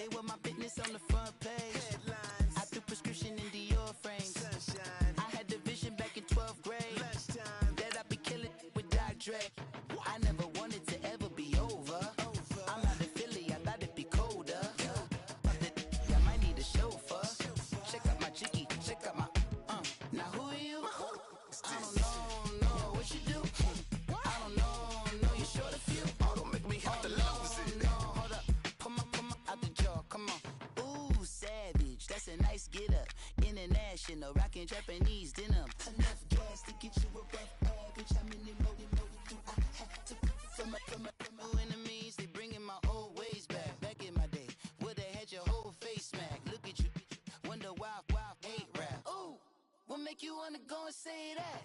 They were my business on the front page. Headlines. I threw prescription in Dior frames. Sunshine. I had the vision back in 12th grade. Lunchtime. That I'd be killing with Dr. Dre. I never wanted to ever be over. I'm out of Philly, I thought it'd be colder. I might need a chauffeur. Check out my jiggy, check out my now who are you? I don't know what you do. I don't know you short a few. Oh, don't make me have to lose it. No, hold up, come on, out the jaw, come on. Ooh, savage, that's a nice get up. International, rockin' Japanese denim. Enough gas to get you a rough average. How many more do I have to from my enemies? They bringing my old ways back in my day. Where they had your whole face smacked. Look at you, wonder why hate rap. Ooh, what make you wanna go and say that?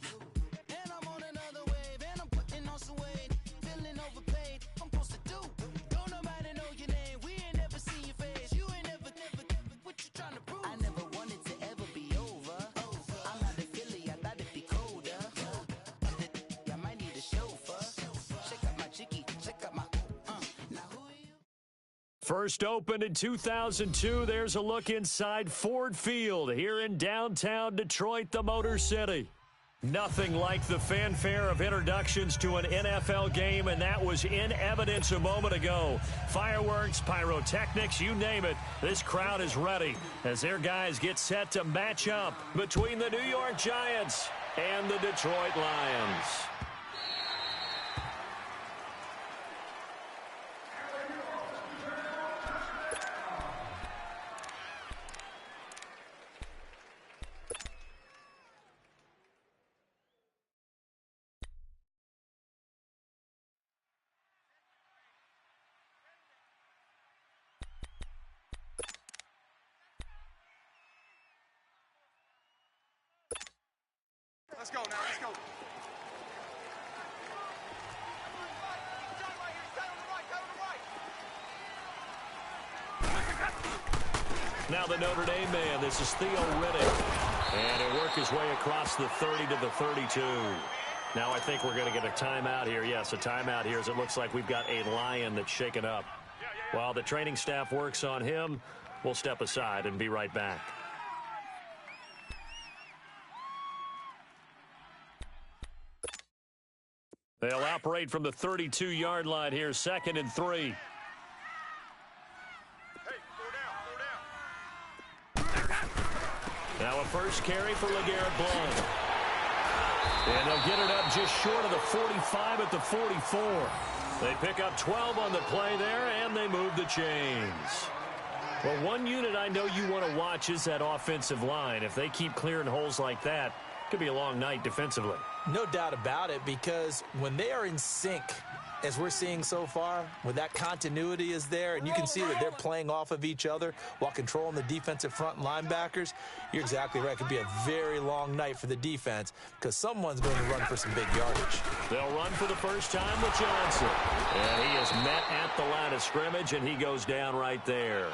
And I'm on another wave, and I'm putting on some weight. Feeling overpaid, I'm supposed to do. Don't nobody know your name, we ain't never seen your face. You ain't never, what you trying to prove? I never wanted to ever be over. I'm out of Philly, I thought it'd be colder. I might need a chauffeur. Check out my jiggy, check out my, now who are you? First opened in 2002, there's a look inside Ford Field here in downtown Detroit, the Motor City. Nothing like the fanfare of introductions to an NFL game, and that was in evidence a moment ago. Fireworks, pyrotechnics, you name it. This crowd is ready as their guys get set to match up between the New York Giants and the Detroit Lions. Let's go now, let's go. Now the Notre Dame man, this is Theo Riddick. And he'll work his way across the 30 to the 32. Now I think we're going to get a timeout here. Yes, a timeout here as it looks like we've got a Lion that's shaken up. While the training staff works on him, we'll step aside and be right back. They'll operate from the 32-yard line here, 2nd and 3. Now a first carry for LeGarrette Blount. And they'll get it up just short of the 45 at the 44. They pick up 12 on the play there, and they move the chains. Well, one unit I know you want to watch is that offensive line. If they keep clearing holes like that, it could be a long night defensively. No doubt about it, because when they are in sync, as we're seeing so far, when that continuity is there, and you can see that they're playing off of each other while controlling the defensive front linebackers, you're exactly right. It could be a very long night for the defense because someone's going to run for some big yardage. They'll run for the first time with Johnson. And he is met at the line of scrimmage, and he goes down right there.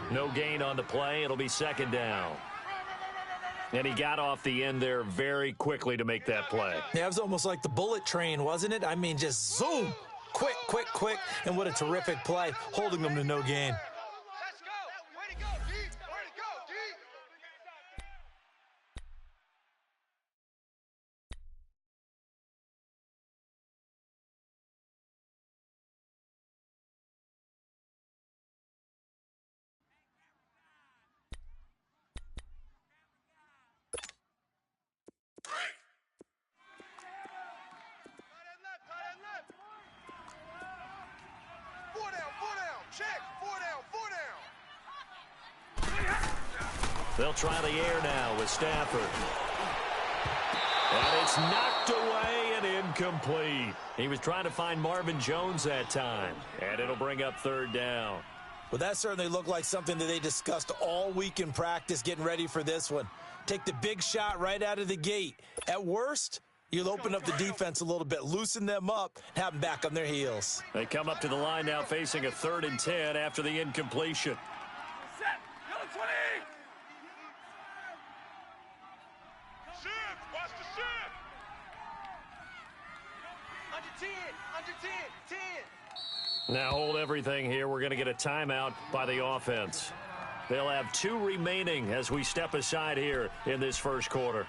No gain on the play. It'll be 2nd down. And he got off the end there very quickly to make that play. Yeah, it was almost like the bullet train, wasn't it? I mean, just zoom, quick, quick, quick, and what a terrific play, holding them to no gain. Let's go. Way to go, D. Way to go, D. They'll try the air now with Stafford. And it's knocked away and incomplete. He was trying to find Marvin Jones that time. And it'll bring up 3rd down. Well, that certainly looked like something that they discussed all week in practice getting ready for this one. Take the big shot right out of the gate. At worst, you'll open up the defense a little bit, loosen them up, and have them back on their heels. They come up to the line now facing a 3rd and 10 after the incompletion. Set. Yellow 20. Shift. Watch the shift. Under 10. Under 10. 10. Now hold everything here. We're going to get a timeout by the offense. They'll have 2 remaining as we step aside here in this first quarter.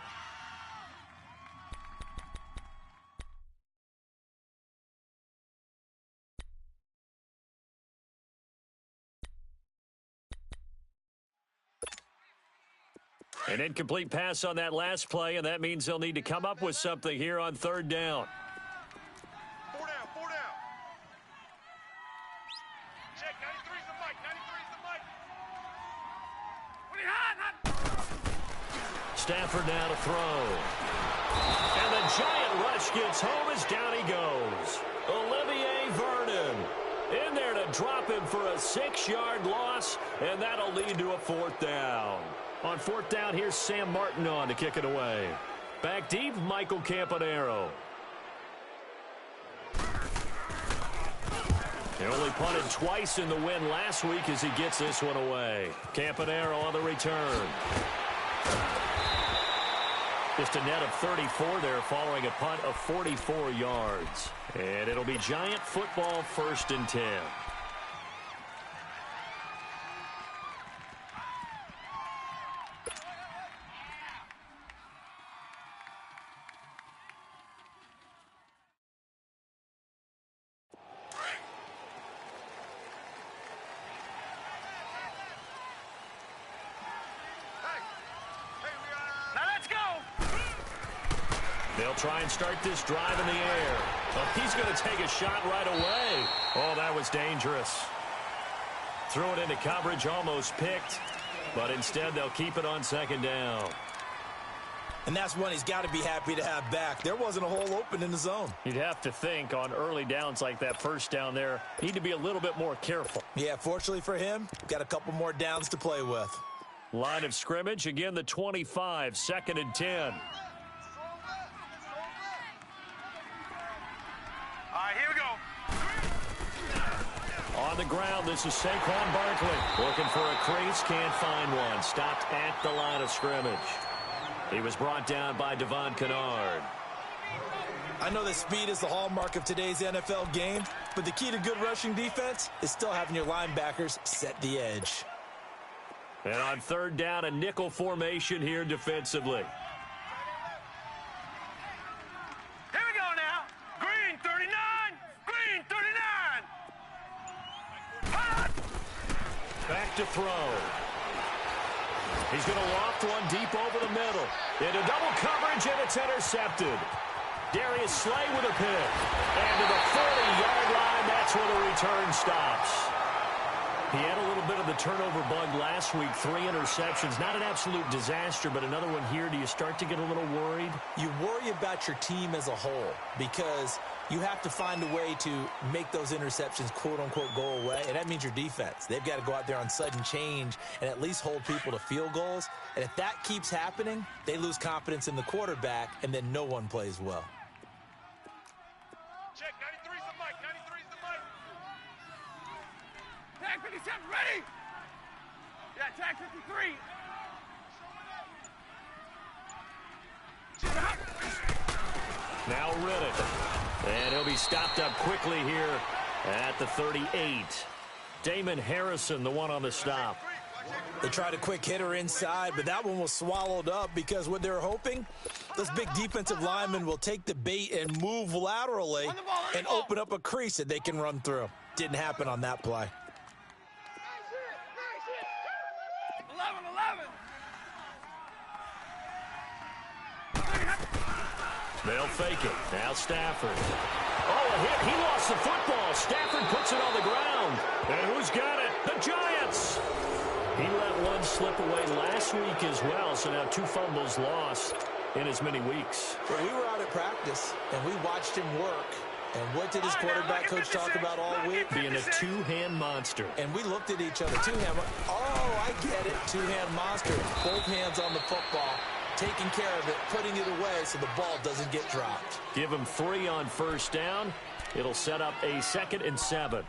An incomplete pass on that last play, and that means they'll need to come up with something here on 3rd down. 4 down, 4 down. Check, 93's the mic, 93's the mic. Stafford now to throw. And the giant rush gets home as down he goes. Olivier Vernon in there to drop him for a 6-yard loss, and that'll lead to a 4th down. On 4th down, here's Sam Martin on to kick it away. Back deep, Michael Campanaro. He only punted twice in the win last week as he gets this one away. Campanaro on the return. Just a net of 34 there following a punt of 44 yards. And it'll be Giant football 1st and 10. They'll try and start this drive in the air. Oh, he's going to take a shot right away. Oh, that was dangerous. Threw it into coverage, almost picked. But instead, they'll keep it on 2nd down. And that's one he's got to be happy to have back. There wasn't a hole open in the zone. You'd have to think on early downs like that 1st down there, need to be a little bit more careful. Yeah, fortunately for him, got a couple more downs to play with. Line of scrimmage, again the 25, 2nd and 10. Here we go. On the ground, this is Saquon Barkley. Looking for a crease, can't find one. Stopped at the line of scrimmage. He was brought down by Devon Kennard. I know that speed is the hallmark of today's NFL game, but the key to good rushing defense is still having your linebackers set the edge. And on 3rd down, a nickel formation here defensively. Back to throw. He's going to loft one deep over the middle. Into double coverage, and it's intercepted. Darius Slay with a pick. And to the 40-yard line, that's where the return stops. He had a little bit of the turnover bug last week, 3 interceptions. Not an absolute disaster, but another one here. Do you start to get a little worried? You worry about your team as a whole because you have to find a way to make those interceptions, quote-unquote, go away, and that means your defense. They've got to go out there on sudden change and at least hold people to field goals. And if that keeps happening, they lose confidence in the quarterback, and then no one plays well. Check, 93's the mic, 93's the mic. Tag 57, ready? Yeah, tag 53. Now Riddick. And he'll be stopped up quickly here at the 38. Damon Harrison, the one on the stop. They tried a quick hitter inside, but that one was swallowed up because what they're hoping, those big defensive linemen will take the bait and move laterally and open up a crease that they can run through. Didn't happen on that play. 11. They'll fake it. Now Stafford. Oh, a hit. He lost the football. Stafford puts it on the ground. And who's got it? The Giants. He let one slip away last week as well, so now 2 fumbles lost in as many weeks. Well, we were out at practice, and we watched him work. And what did his quarterback coach talk about all week? Being a 2-hand monster. And we looked at each other. 2-hand. Oh, I get it. 2-hand monster. Both hands on the football. Taking care of it, putting it away so the ball doesn't get dropped. Give him 3 on 1st down. It'll set up a 2nd and 7.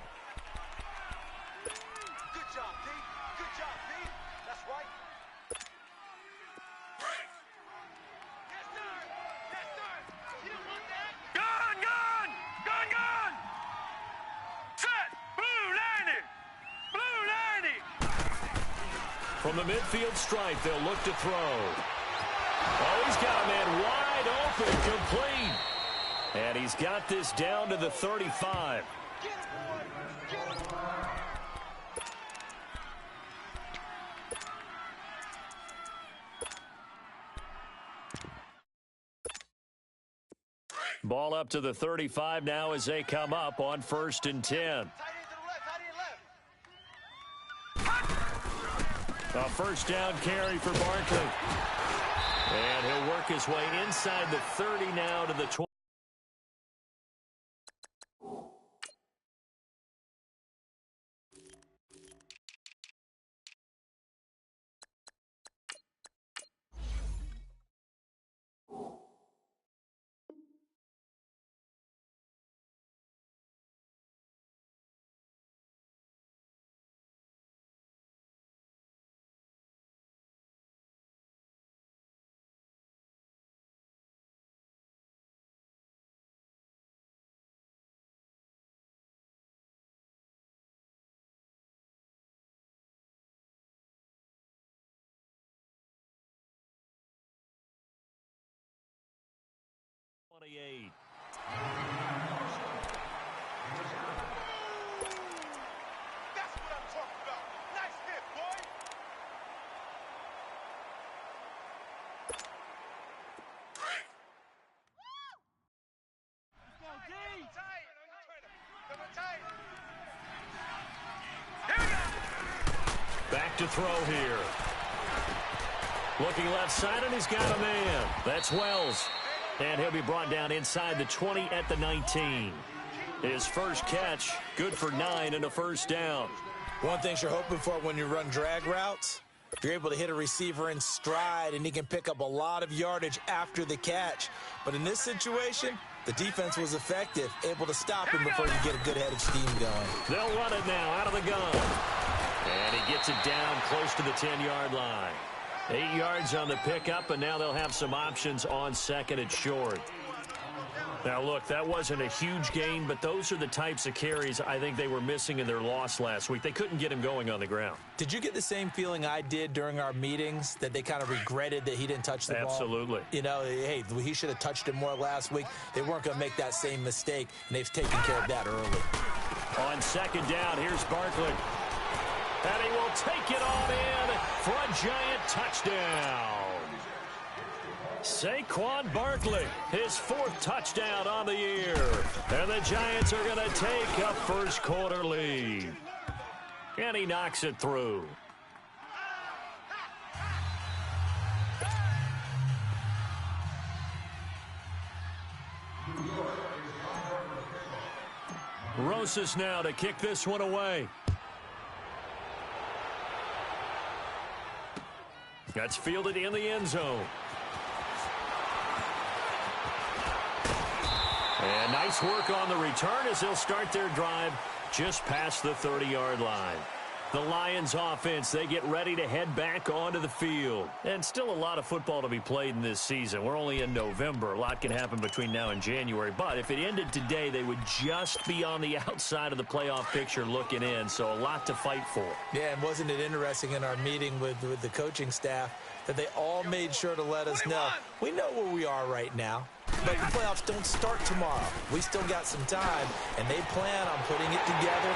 Good job, D. Good job, D. That's right. Yes, sir. Yes, sir. You don't want that. Gun, gun. Gun, gun. Set. From the midfield stripe, they'll look to throw. Oh, he's got a man wide open, complete. And he's got this down to the 35. Ball up to the 35 now as they come up on 1st and 10. A first down carry for Barkley. And he'll work his way inside the 30 now to the 20. That's what I'm talking about. Nice hit, boy. Back to throw here. Looking left side, and he's got a man. That's Wells. And he'll be brought down inside the 20 at the 19. His first catch, good for 9 and a first down. One thing you're hoping for when you run drag routes, you're able to hit a receiver in stride, and he can pick up a lot of yardage after the catch. But in this situation, the defense was effective, able to stop him before you get a good head of steam going. They'll run it now out of the gun. And he gets it down close to the 10-yard line. 8 yards on the pickup, and now they'll have some options on second and short. Now, look, that wasn't a huge gain, but those are the types of carries I think they were missing in their loss last week. They couldn't get him going on the ground. Did you get the same feeling I did during our meetings, that they kind of regretted that he didn't touch the ball? Absolutely. You know, hey, he should have touched it more last week. They weren't going to make that same mistake, and they've taken care of that early. On second down, here's Barkley. And he will take it on in for a giant touchdown. Saquon Barkley, his 4th touchdown on the year. And the Giants are going to take a first quarter lead. And he knocks it through. Rosas now to kick this one away. That's fielded in the end zone. And nice work on the return as they'll start their drive just past the 30-yard line. The Lions offense, they get ready to head back onto the field. And still a lot of football to be played in this season. We're only in November. A lot can happen between now and January. But if it ended today, they would just be on the outside of the playoff picture looking in. So a lot to fight for. Yeah, and wasn't it interesting in our meeting with the coaching staff that they all made sure to let us know, we know where we are right now, but the playoffs don't start tomorrow. We still got some time, and they plan on putting it together,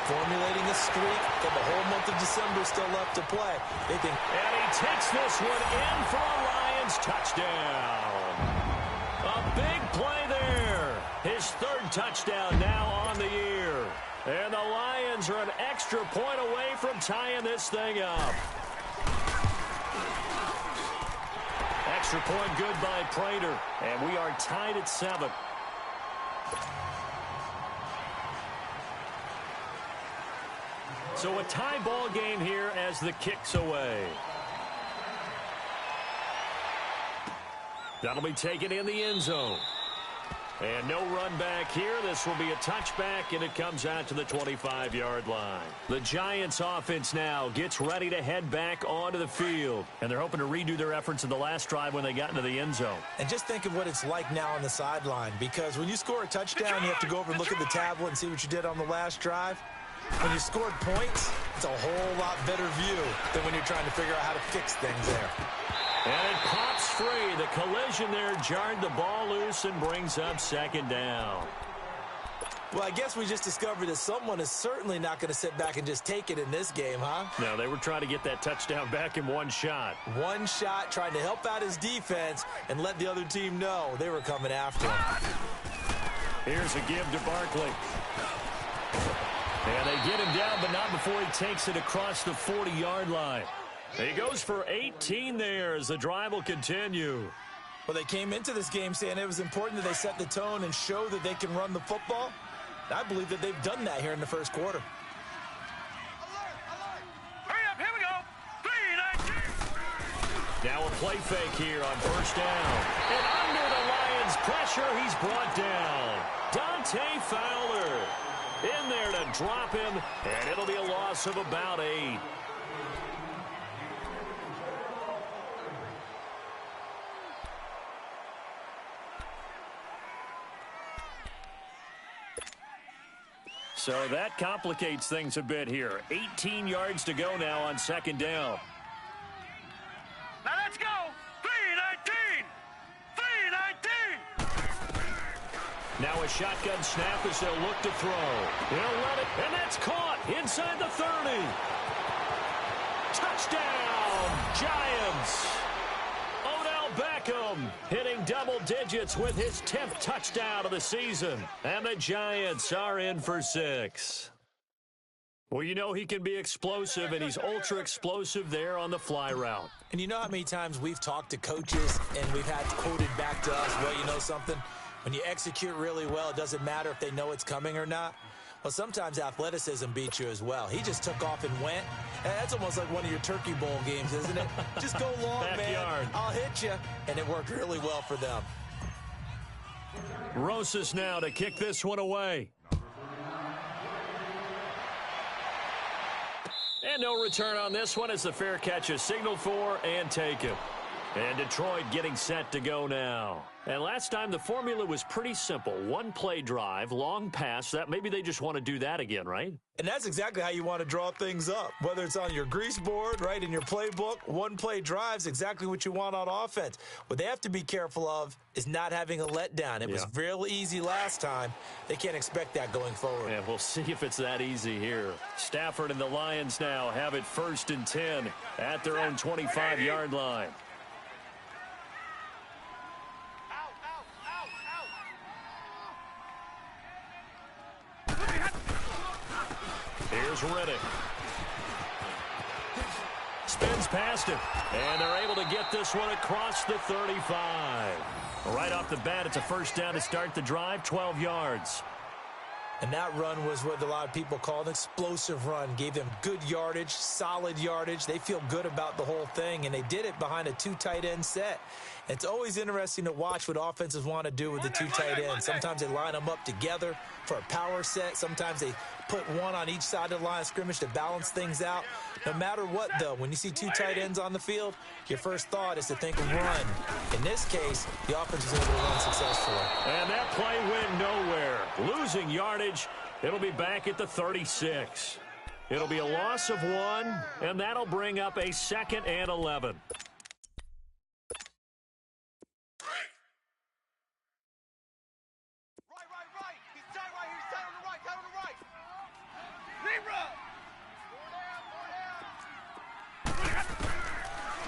formulating a streak, and the whole month of December still left to play. They think, and he takes this one in for a Lions touchdown. A big play there. His 3rd touchdown now on the year. And the Lions are an extra point away from tying this thing up. Extra point good by Prater. And we are tied at 7. So a tie ball game here as the kick's away. That'll be taken in the end zone. And no run back here. This will be a touchback, and it comes out to the 25-yard line. The Giants offense now gets ready to head back onto the field. And they're hoping to redo their efforts in the last drive when they got into the end zone. and just think of what it's like now on the sideline, because when you score a touchdown, you have to go over and look at the tablet and see what you did on the last drive. When you scored points, it's a whole lot better view than when you're trying to figure out how to fix things there. And it pops free. The collision there jarred the ball loose and brings up second down. Well, I guess we just discovered that someone is certainly not going to sit back and just take it in this game, huh? No, they were trying to get that touchdown back in one shot. One shot, trying to help out his defense and let the other team know they were coming after him. Here's a give to Barkley. And they get him down, but not before he takes it across the 40-yard line. He goes for 18 there as the drive will continue. Well, they came into this game saying it was important that they set the tone and show that they can run the football. I believe that they've done that here in the first quarter. Hurry up, here we go. 3-19. Now a play fake here on first down. And under the Lions' pressure, he's brought down. Dante Fowler in there to drop him, and it'll be a loss of about 8. So that complicates things a bit here. 18 yards to go now on second down. Now let's go. 3-19. 3-19. Now a shotgun snap as they'll look to throw. He'll let it, and that's caught inside the 30. Touchdown, Giants. Odell Beckham hitting double digits with his 10th touchdown of the season. And the Giants are in for 6. Well, you know he can be explosive, and he's ultra-explosive there on the fly route. And you know how many times we've talked to coaches and we've had quoted back to us, well, you know something? When you execute really well, it doesn't matter if they know it's coming or not. Well, sometimes athleticism beats you as well. He just took off and went. And that's almost like one of your Turkey Bowl games, isn't it? Just go long, man. I'll hit you. And it worked really well for them. Rosas now to kick this one away. And no return on this one as the fair catch is signaled for and taken. And Detroit getting set to go now. And last time the formula was pretty simple. One play drive, long pass. That maybe they just want to do that again, right? And that's exactly how you want to draw things up. Whether it's on your grease board, right, in your playbook, one play drive's exactly what you want on offense. What they have to be careful of is not having a letdown. It was real easy last time. They can't expect that going forward. Yeah, we'll see if it's that easy here. Stafford and the Lions now have it 1st and 10 at their own 25-yard line. Here's Riddick. Spins past him. And they're able to get this one across the 35. Right off the bat, it's a first down to start the drive, 12 yards. And that run was what a lot of people call an explosive run. Gave them good yardage, solid yardage. They feel good about the whole thing, and they did it behind a 2 tight end set. It's always interesting to watch what offenses want to do with the 2 tight ends. Sometimes they line them up together for a power set. Sometimes they put one on each side of the line of scrimmage to balance things out. No matter what, though, when you see 2 tight ends on the field, your first thought is to think of run. In this case, the offense was able to run successfully. And that play went nowhere. Losing yardage. It'll be back at the 36. It'll be a loss of 1, and that'll bring up a 2nd and 11.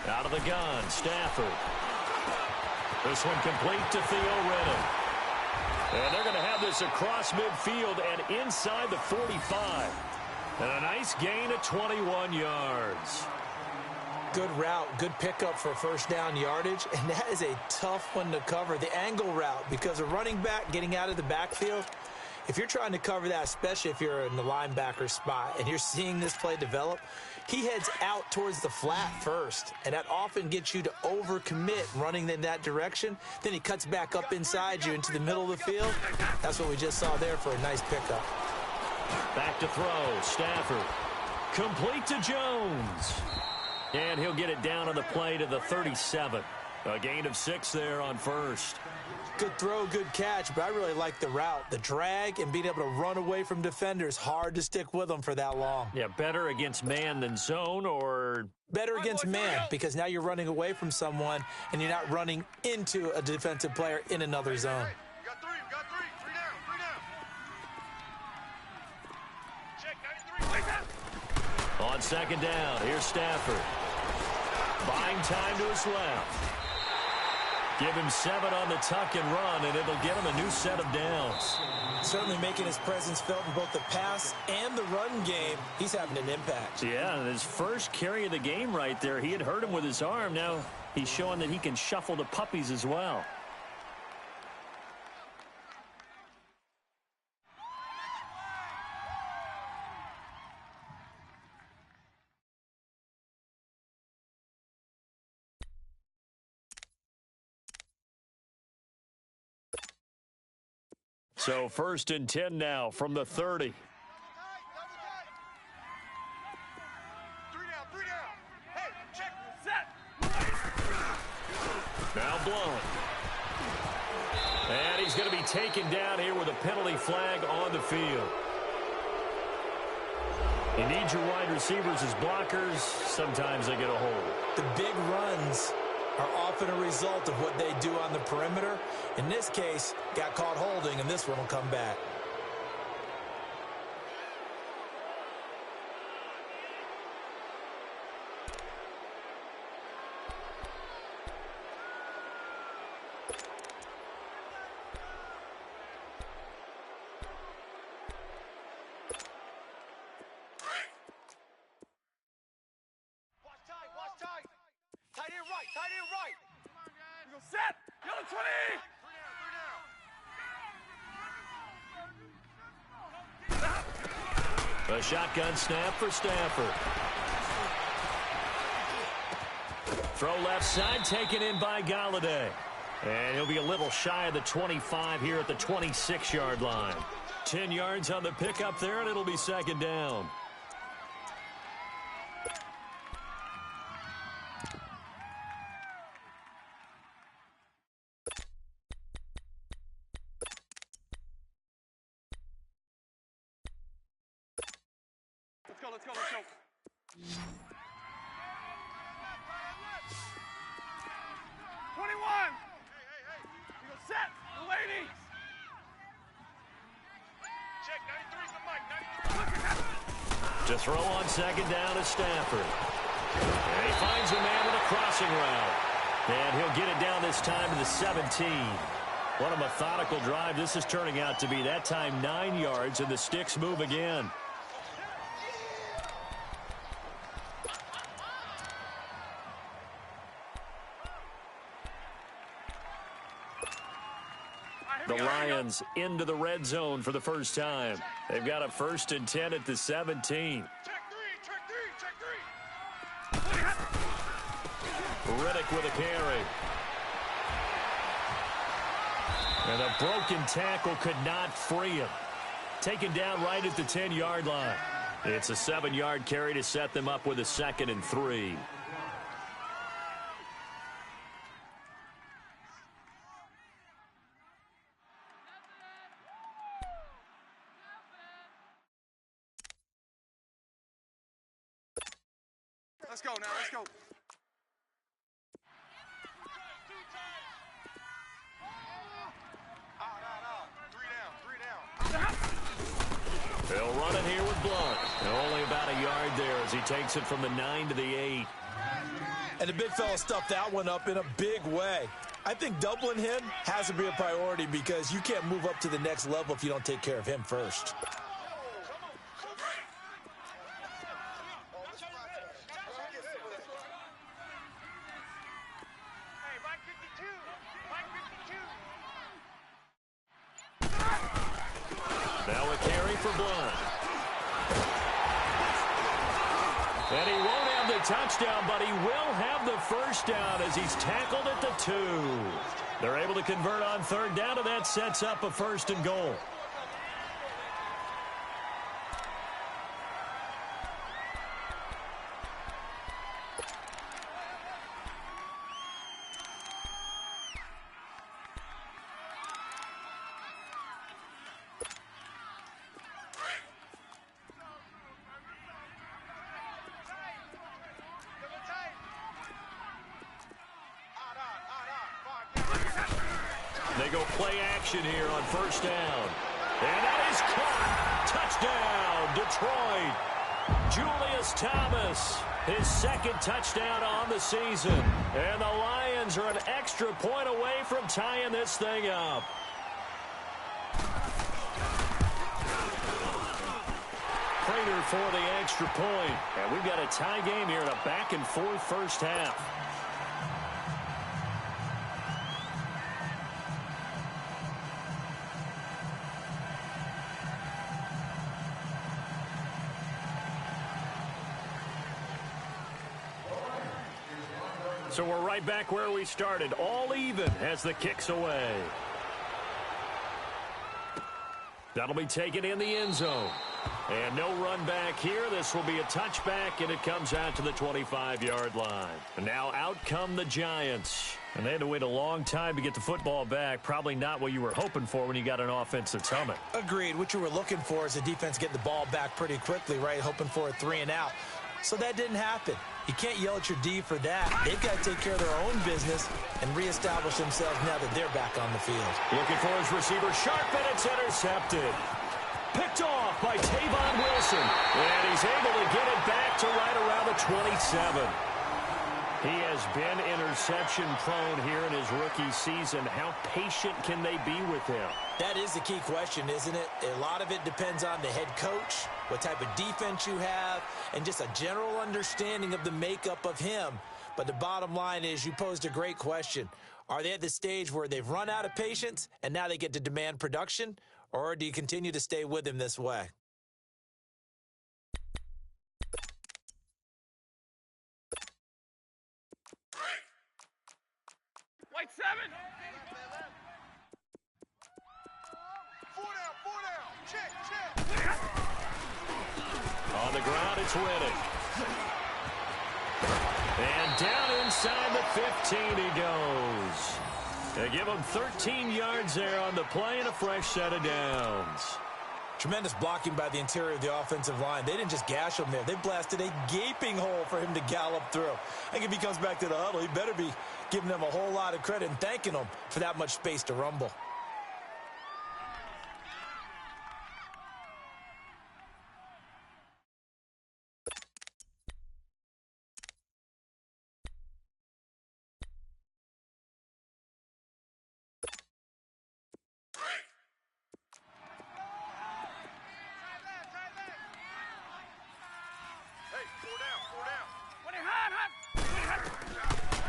Out of the gun, Stafford. This one complete to Theo Riddick. And they're going to have this across midfield and inside the 45. And a nice gain of 21 yards. Good route, good pickup for first down yardage, and that is a tough one to cover. The angle route, because a running back getting out of the backfield, if you're trying to cover that, especially if you're in the linebacker spot and you're seeing this play develop, he heads out towards the flat first, and that often gets you to overcommit running in that direction. Then he cuts back up inside you into the middle of the field. That's what we just saw there for a nice pickup. Back to throw, Stafford. Complete to Jones. And he'll get it down on the play to the 37. A gain of 6 there on first. Good throw, good catch, but I really like the route. The drag and being able to run away from defenders, hard to stick with them for that long. Yeah, better against man than zone, or? Better against man, because now you're running away from someone and you're not running into a defensive player in another zone. You got three. Three down. Check, 93. On second down, here's Stafford. Buying time to his left. Give him 7 on the tuck and run, and it'll get him a new set of downs. Certainly making his presence felt in both the pass and the run game. He's having an impact. Yeah, his first carry of the game right there. He had hurt him with his arm. Now he's showing that he can shuffle the puppies as well. So 1st and 10 now from the 30. Double tight. Three down. Hey, check. Set. Now blown. And he's going to be taken down here with a penalty flag on the field. You need your wide receivers as blockers. Sometimes they get a hold. The big runs are often a result of what they do on the perimeter. In this case, got caught holding, and this one will come back. Watch tight. Tight end right. We go set. Yellow 20. Three down. A shotgun snap for Stafford. Throw left side, taken in by Galladay. And he'll be a little shy of the 25 here at the 26-yard line. 10 yards on the pickup there, and it'll be second down. Let's go. 21. Hey. We go set. The lady. Check, 93's the mic, 93. To throw on second down is Stafford. And he finds a man with a crossing route. And he'll get it down this time to the 17. What a methodical drive this is turning out to be. That time 9 yards, and the sticks move again. The Lions into the red zone for the first time. They've got a 1st and 10 at the 17. Check three. Riddick with a carry. And a broken tackle could not free him. Taken down right at the 10-yard line. It's a 7-yard carry to set them up with a 2nd and 3. Let's go now. Three down. They'll run it here with Blunt. And only about a yard there as he takes it from the 9 to the 8. And the big fella stuffed that one up in a big way. I think doubling him has to be a priority because you can't move up to the next level if you don't take care of him first. Now a carry for Blunt. And he won't have the touchdown, but he will have the first down as he's tackled at the 2. They're able to convert on 3rd down, and that sets up a 1st and goal. go play action here on first down. And that is caught. Touchdown, Detroit. Julius Thomas, his second touchdown on the season. And the Lions are an extra point away from tying this thing up. Prater for the extra point. And we've got a tie game here in a back-and-forth first half. So we're right back where we started. All even as the kick's away. That'll be taken in the end zone. And no run back here. This will be a touchback, and it comes out to the 25-yard line. And now out come the Giants. And they had to wait a long time to get the football back. Probably not what you were hoping for when you got an offensive summit. Agreed. What you were looking for is the defense getting the ball back pretty quickly, right? Hoping for a 3-and-out. So that didn't happen. You can't yell at your D for that. They've got to take care of their own business and reestablish themselves now that they're back on the field. Looking for his receiver, sharp, and it's intercepted. Picked off by Tavon Wilson. And he's able to get it back to right around the 27. He has been interception-prone here in his rookie season. How patient can they be with him? That is the key question, isn't it? A lot of it depends on the head coach, what type of defense you have, and just a general understanding of the makeup of him. But the bottom line is you posed a great question. Are they at the stage where they've run out of patience and now they get to demand production? Or do you continue to stay with him this way? White 7. 4 down. Check. On the ground, it's Riddick. And down inside the 15 he goes. They give him 13 yards there on the play and a fresh set of downs. Tremendous blocking by the interior of the offensive line. They didn't just gash him there. They blasted a gaping hole for him to gallop through. I think if he comes back to the huddle, he better be giving them a whole lot of credit and thanking them for that much space to rumble.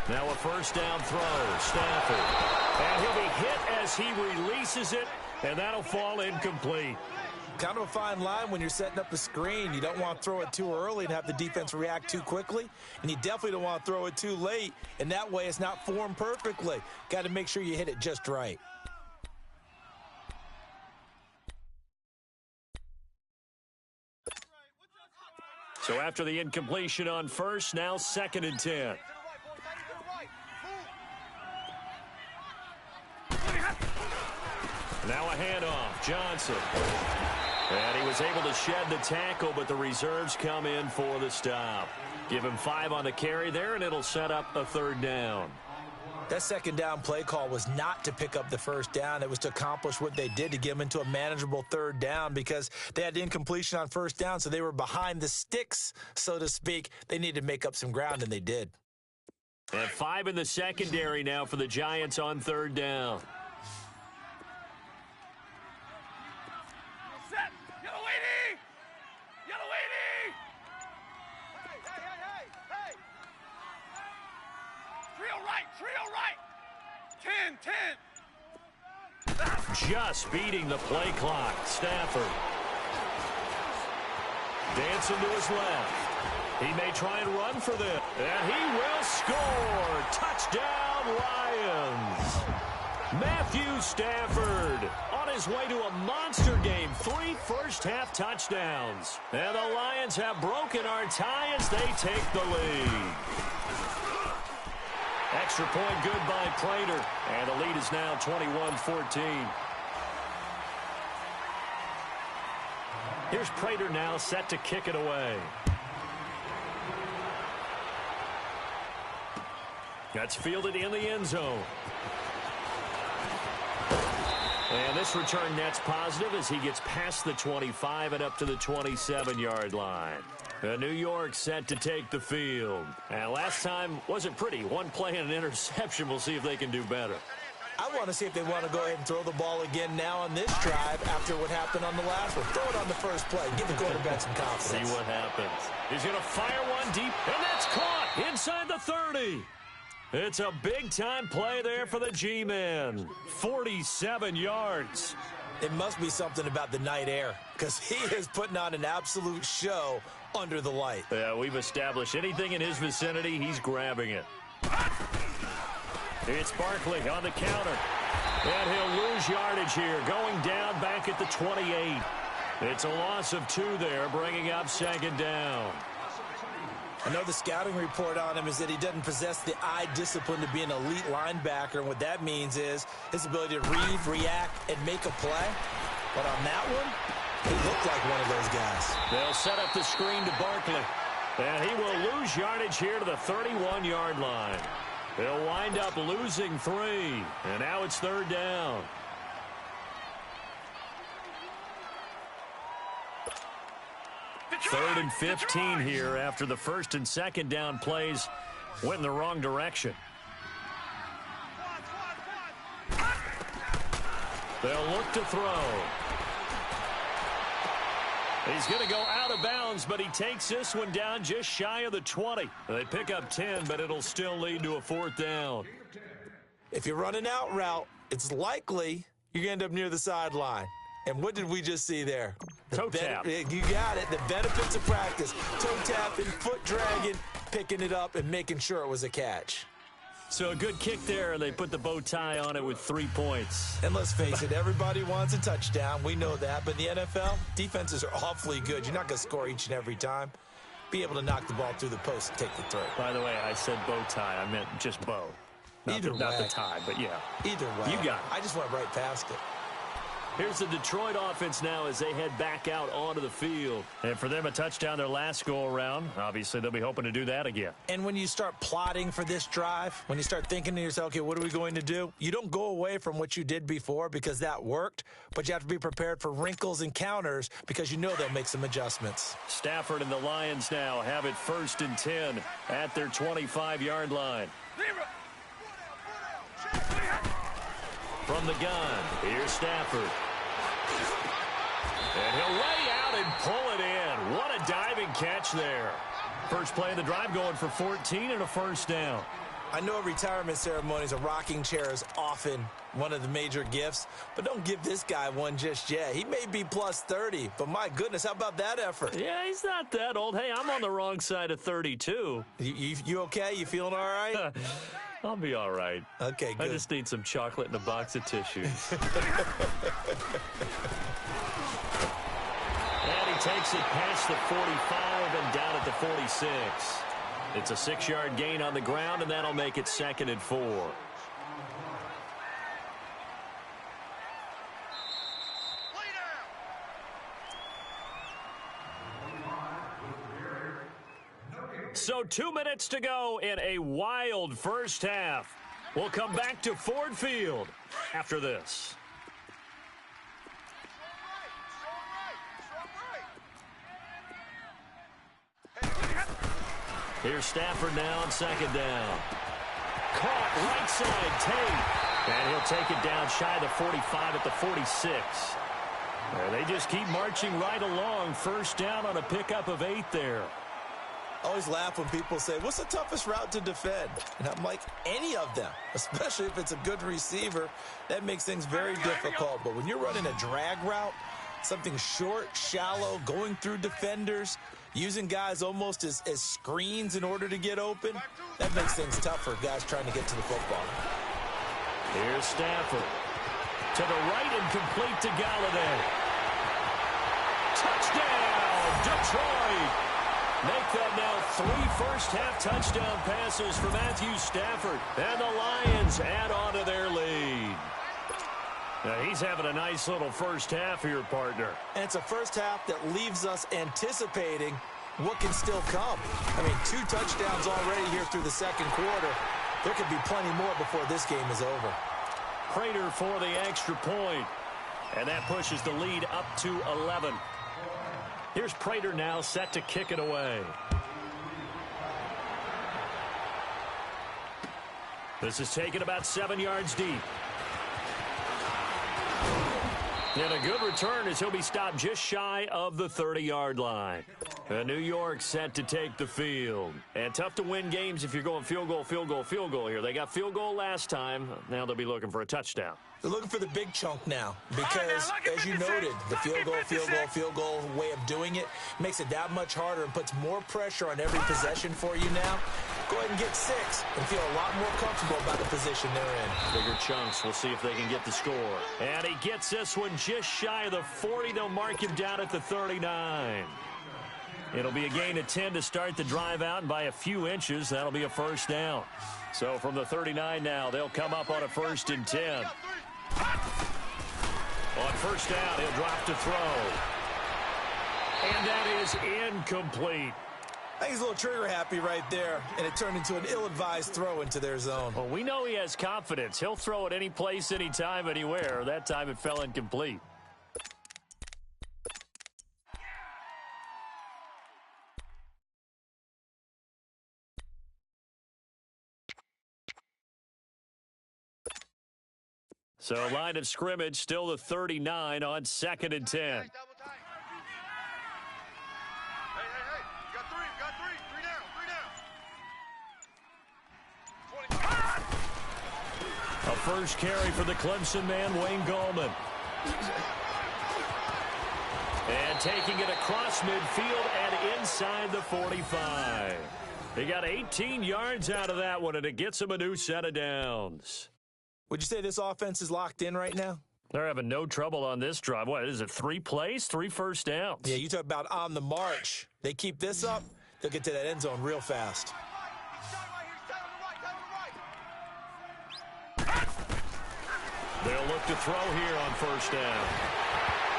Now a first down throw, Stafford. And he'll be hit as he releases it, and that'll fall incomplete. Kind of a fine line when you're setting up a screen. You don't want to throw it too early and have the defense react too quickly. And you definitely don't want to throw it too late. And that way it's not formed perfectly. Got to make sure you hit it just right. So after the incompletion on first, now 2nd and 10. Now a handoff, Johnson. And he was able to shed the tackle, but the reserves come in for the stop. Give him 5 on the carry there, and it'll set up a 3rd down. That 2nd down play call was not to pick up the 1st down. It was to accomplish what they did, to get them into a manageable 3rd down, because they had the incompletion on 1st down, so they were behind the sticks, so to speak. They needed to make up some ground, and they did. And 5 in the secondary now for the Giants on 3rd down. Just beating the play clock. Stafford. Dancing to his left. He may try and run for this. And he will score. Touchdown, Lions. Matthew Stafford on his way to a monster game. 3 first-half touchdowns. And the Lions have broken our tie as they take the lead. Extra point good by Prater. And the lead is now 21-14. Here's Prater now set to kick it away. That's fielded in the end zone. And this return net's positive as he gets past the 25 and up to the 27-yard line. New York set to take the field. And last time wasn't pretty. One play and an interception. We'll see if they can do better. I want to see if they want to go ahead and throw the ball again now on this drive after what happened on the last one. Throw it on the first play. Give the quarterback some confidence. See what happens. He's going to fire one deep, and that's caught inside the 30. It's a big-time play there for the G-Men. 47 yards. It must be something about the night air because he is putting on an absolute show under the light. Yeah, we've established anything in his vicinity, he's grabbing it. It's Barkley on the counter. And he'll lose yardage here, going down back at the 28. It's a loss of 2 there, bringing up second down. I know the scouting report on him is that he doesn't possess the eye discipline to be an elite linebacker, and what that means is his ability to read, react, and make a play. But on that one, he looked like one of those guys. They'll set up the screen to Barkley, and he will lose yardage here to the 31-yard line. They'll wind up losing 3, and now it's third down. Third and 15 here after the first and second down plays went in the wrong direction. They'll look to throw. He's going to go out of bounds, but he takes this one down just shy of the 20. They pick up 10, but it'll still lead to a fourth down. If you run an out route, it's likely you're going to end up near the sideline. And what did we just see there? Toe tap. You got it. The benefits of practice. Toe tapping, foot dragging, picking it up, and making sure it was a catch. So a good kick there, and they put the bow tie on it with 3 points. And let's face it, everybody wants a touchdown. We know that. But in the NFL, defenses are awfully good. You're not going to score each and every time. Be able to knock the ball through the post and take the throw. By the way, I said bow tie. I meant just bow. Not the tie, but yeah. Either way. You got it. I just went right past it. Here's the Detroit offense now as they head back out onto the field. And for them, a touchdown their last go-around. Obviously, they'll be hoping to do that again. And when you start plotting for this drive, when you start thinking to yourself, okay, what are we going to do? You don't go away from what you did before because that worked, but you have to be prepared for wrinkles and counters because you know they'll make some adjustments. Stafford and the Lions now have it 1st and 10 at their 25-yard line. From the gun, here's Stafford. And he'll lay out and pull it in. What a diving catch there. First play of the drive going for 14 and a first down. I know at retirement ceremonies, a rocking chair is often one of the major gifts, but don't give this guy one just yet. He may be plus 30, but my goodness, how about that effort? Yeah, he's not that old. Hey, I'm on the wrong side of 32. You okay? You feeling all right? I'll be all right. Okay, good. I just need some chocolate and a box of tissues. And he takes it past the 45 and down at the 46. It's a 6-yard gain on the ground, and that'll make it 2nd and 4. So 2 minutes to go in a wild first half. We'll come back to Ford Field after this. Here's Stafford now on 2nd down. Caught right side, Tate. And he'll take it down shy of the 45 at the 46. They just keep marching right along. First down on a pickup of 8 there. I always laugh when people say, what's the toughest route to defend? And I'm like, any of them, especially if it's a good receiver. That makes things very difficult. But when you're running a drag route, something short, shallow, going through defenders, using guys almost as screens in order to get open, that makes things tough for guys trying to get to the football. Here's Stafford. To the right and complete to Galladay. Touchdown, Detroit! Make that now 3 first-half touchdown passes for Matthew Stafford. And the Lions add on to their lead. Now, he's having a nice little first half here, partner. And it's a first half that leaves us anticipating what can still come. I mean, 2 touchdowns already here through the second quarter. There could be plenty more before this game is over. Prater for the extra point. And that pushes the lead up to 11. Here's Prater now set to kick it away. This is taken about 7 yards deep. And a good return as he'll be stopped just shy of the 30-yard line. And New York set to take the field. And tough to win games if you're going field goal, field goal, field goal here. They got field goal last time. Now they'll be looking for a touchdown. They're looking for the big chunk now because, as you noted, the field goal way of doing it makes it that much harder and puts more pressure on every possession for you now. Go ahead and get 6 and feel a lot more comfortable about the position they're in. Bigger chunks. We'll see if they can get the score. And he gets this one just shy of the 40. They'll mark him down at the 39. It'll be a gain of 10 to start the drive out, and by a few inches, that'll be a first down. So from the 39 now, they'll come up on a 1st and 10. On first down, he'll drop to throw. And that is incomplete. I think he's a little trigger happy right there, and it turned into an ill-advised throw into their zone. Well, we know he has confidence. He'll throw it any place, anytime, anywhere. That time it fell incomplete. So line of scrimmage, still the 39 on 2nd and 10. Hey, you got three. Three down. A first carry for the Clemson man, Wayne Gallman. And taking it across midfield and inside the 45. He got 18 yards out of that one, and it gets him a new set of downs. Would you say this offense is locked in right now? They're having no trouble on this drive. What is it, 3 plays, 3 first downs? Yeah, you talk about on the march. They keep this up, they'll get to that end zone real fast. They'll look to throw here on first down.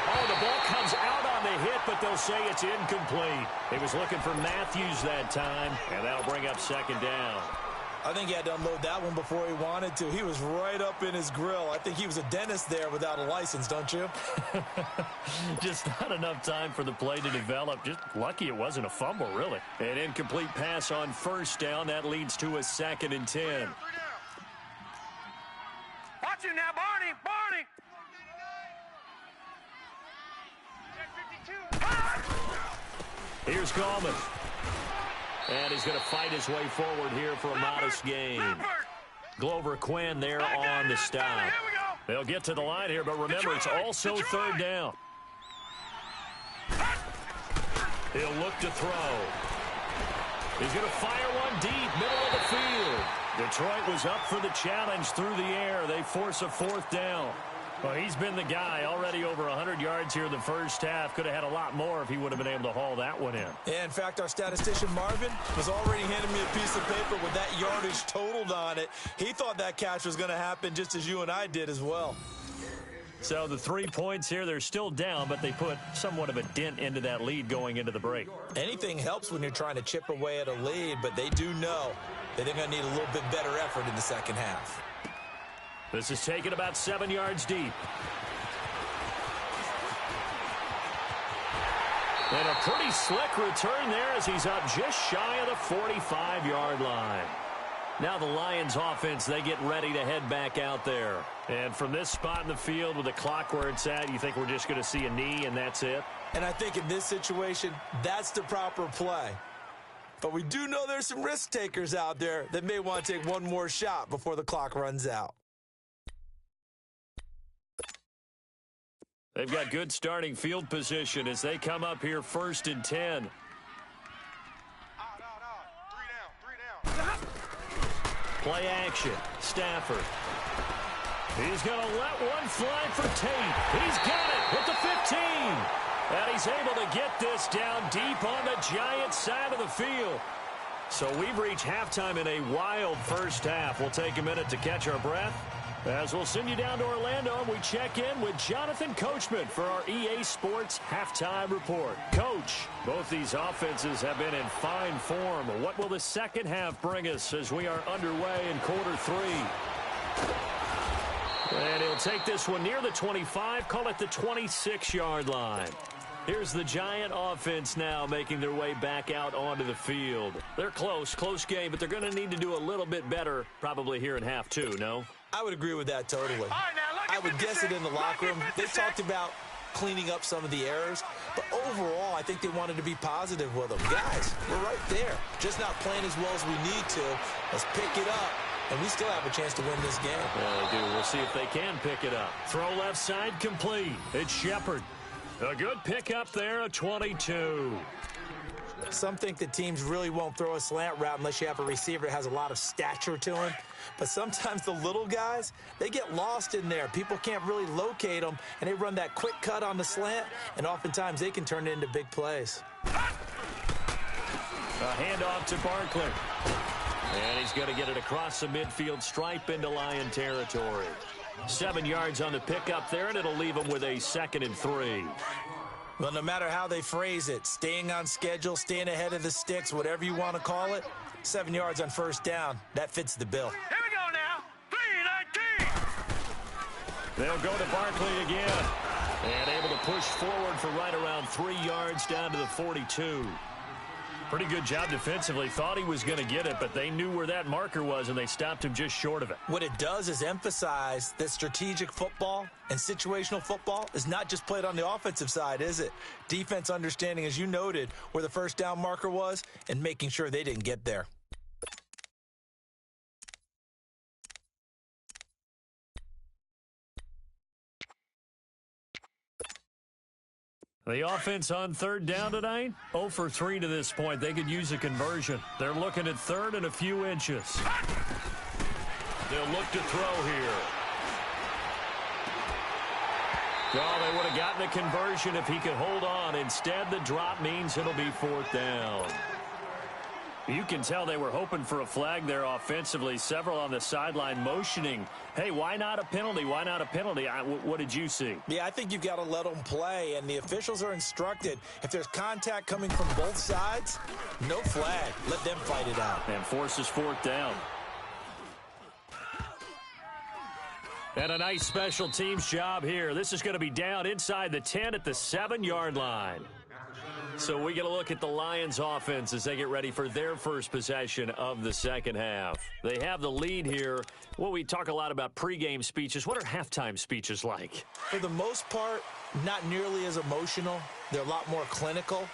Oh, the ball comes out on the hit, but they'll say it's incomplete. He was looking for Matthews that time, and that'll bring up 2nd down. I think he had to unload that one before he wanted to. He was right up in his grill. I think he was a dentist there without a license, don't you? Just not enough time for the play to develop. Just lucky it wasn't a fumble, really. An incomplete pass on first down. That leads to a 2nd and 10. Watch it now, Barney. Here's Gallman. And he's going to fight his way forward here for a modest gain. Glover Quinn there on the stop. They'll get to the line here, but remember, it's also 3rd down. He'll look to throw. He's going to fire one deep, middle of the field. Detroit was up for the challenge through the air. They force a 4th down. Well, he's been the guy, already over 100 yards here in the first half. Could have had a lot more if he would have been able to haul that one in. Yeah, in fact, our statistician Marvin was already handing me a piece of paper with that yardage totaled on it. He thought that catch was going to happen just as you and I did as well. So the 3 points here, they're still down, but they put somewhat of a dent into that lead going into the break. Anything helps when you're trying to chip away at a lead, but they do know that they're going to need a little bit better effort in the second half. This is taken about 7 yards deep. And a pretty slick return there as he's up just shy of the 45-yard line. Now the Lions offense, they get ready to head back out there. And from this spot in the field with the clock where it's at, you think we're just going to see a knee and that's it? And I think in this situation, that's the proper play. But we do know there's some risk takers out there that may want to take one more shot before the clock runs out. They've got good starting field position as they come up here 1st and 10. Play action. Stafford. He's going to let one fly for Tate. He's got it at the 15. And he's able to get this down deep on the Giants side of the field. So we've reached halftime in a wild first half. We'll take a minute to catch our breath as we'll send you down to Orlando and we check in with Jonathan Coachman for our EA Sports Halftime Report. Coach, both these offenses have been in fine form. What will the second half bring us as we are underway in quarter 3? And he'll take this one near the 25, call it the 26-yard line. Here's the Giant offense now making their way back out onto the field. They're close game, but they're going to need to do a little bit better probably here in half two, no? I would agree with that totally. I would guess it in the locker room. They talked about cleaning up some of the errors, but overall, I think they wanted to be positive with them. Guys, we're right there. Just not playing as well as we need to. Let's pick it up, and we still have a chance to win this game. Yeah, they do. We'll see if they can pick it up. Throw left side complete. It's Shepard. A good pickup there, a 22. Some think that teams really won't throw a slant route unless you have a receiver that has a lot of stature to him. But sometimes the little guys, they get lost in there. People can't really locate them, and they run that quick cut on the slant, and oftentimes they can turn it into big plays. A handoff to Barkley. And he's going to get it across the midfield stripe into Lion territory. 7 yards on the pickup there, and it'll leave them with a 2nd and 3. Well, no matter how they phrase it, staying on schedule, staying ahead of the sticks, whatever you want to call it, 7 yards on first down, that fits the bill. Here we go now. 3-19. They'll go to Barkley again. And able to push forward for right around 3 yards down to the 42. Pretty good job defensively. Thought he was going to get it, but they knew where that marker was, and they stopped him just short of it. What it does is emphasize that strategic football and situational football is not just played on the offensive side, is it? Defense understanding, as you noted, where the first down marker was and making sure they didn't get there. The offense on third down tonight, 0 for 3 to this point. They could use a conversion. They're looking at third and a few inches. They'll look to throw here. Well, they would have gotten a conversion if he could hold on. Instead, the drop means it'll be 4th down. You can tell they were hoping for a flag there offensively. Several on the sideline motioning. Hey, why not a penalty? Why not a penalty? What did you see? Yeah, I think you've got to let them play, and the officials are instructed. If there's contact coming from both sides, no flag. Let them fight it out. And forces 4th down. And a nice special teams job here. This is going to be down inside the 10 at the 7-yard line. So we get a look at the Lions offense as they get ready for their first possession of the second half. They have the lead here. Well, we talk a lot about pregame speeches. What are halftime speeches like? For the most part, not nearly as emotional. They're a lot more clinical.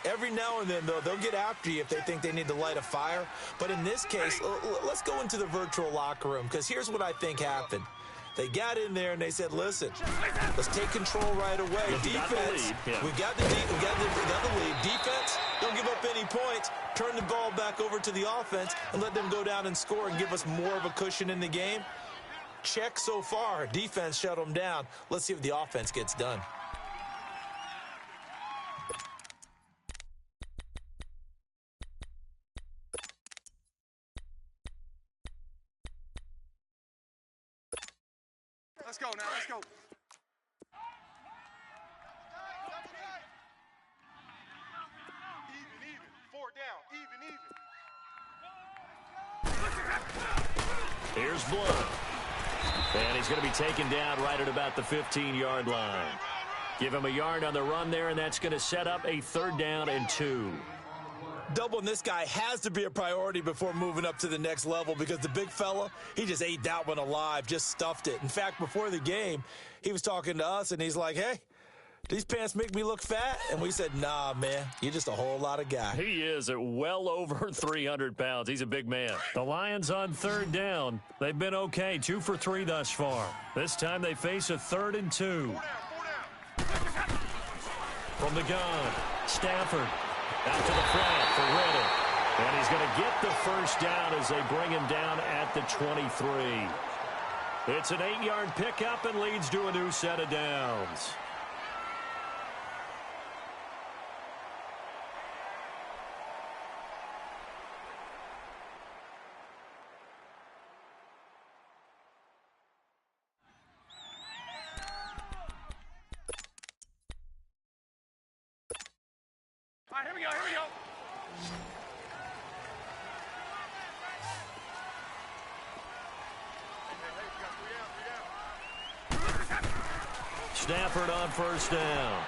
Every now and then, though, they'll get after you if they think they need to light a fire. But in this case, let's go into the virtual locker room, because here's what I think happened. They got in there and they said, listen, let's take control right away. Defense, we got the lead. Defense, don't give up any points. Turn the ball back over to the offense and let them go down and score and give us more of a cushion in the game. Check so far. Defense shut them down. Let's see if the offense gets done. Let's go now, let's go. Even. 4 down, even. Here's Blood. And he's going to be taken down right at about the 15-yard line. Give him a yard on the run there, and that's going to set up a 3rd down and 2. Doubling this guy has to be a priority before moving up to the next level, because the big fella, he just ate that one alive, just stuffed it. In fact, before the game, he was talking to us, and he's like, hey, these pants make me look fat? And we said, nah, man, you're just a whole lot of guy. He is at well over 300 pounds. He's a big man. The Lions on 3rd down. They've been okay, 2 for 3 thus far. This time they face a 3rd and 2. 4 down. From the gun, Stafford. Out to the front for Reddick. And he's going to get the first down as they bring him down at the 23. It's an 8-yard pickup and leads to a new set of downs. All right, here we go. Hey, you got 3 down. Stafford on first down.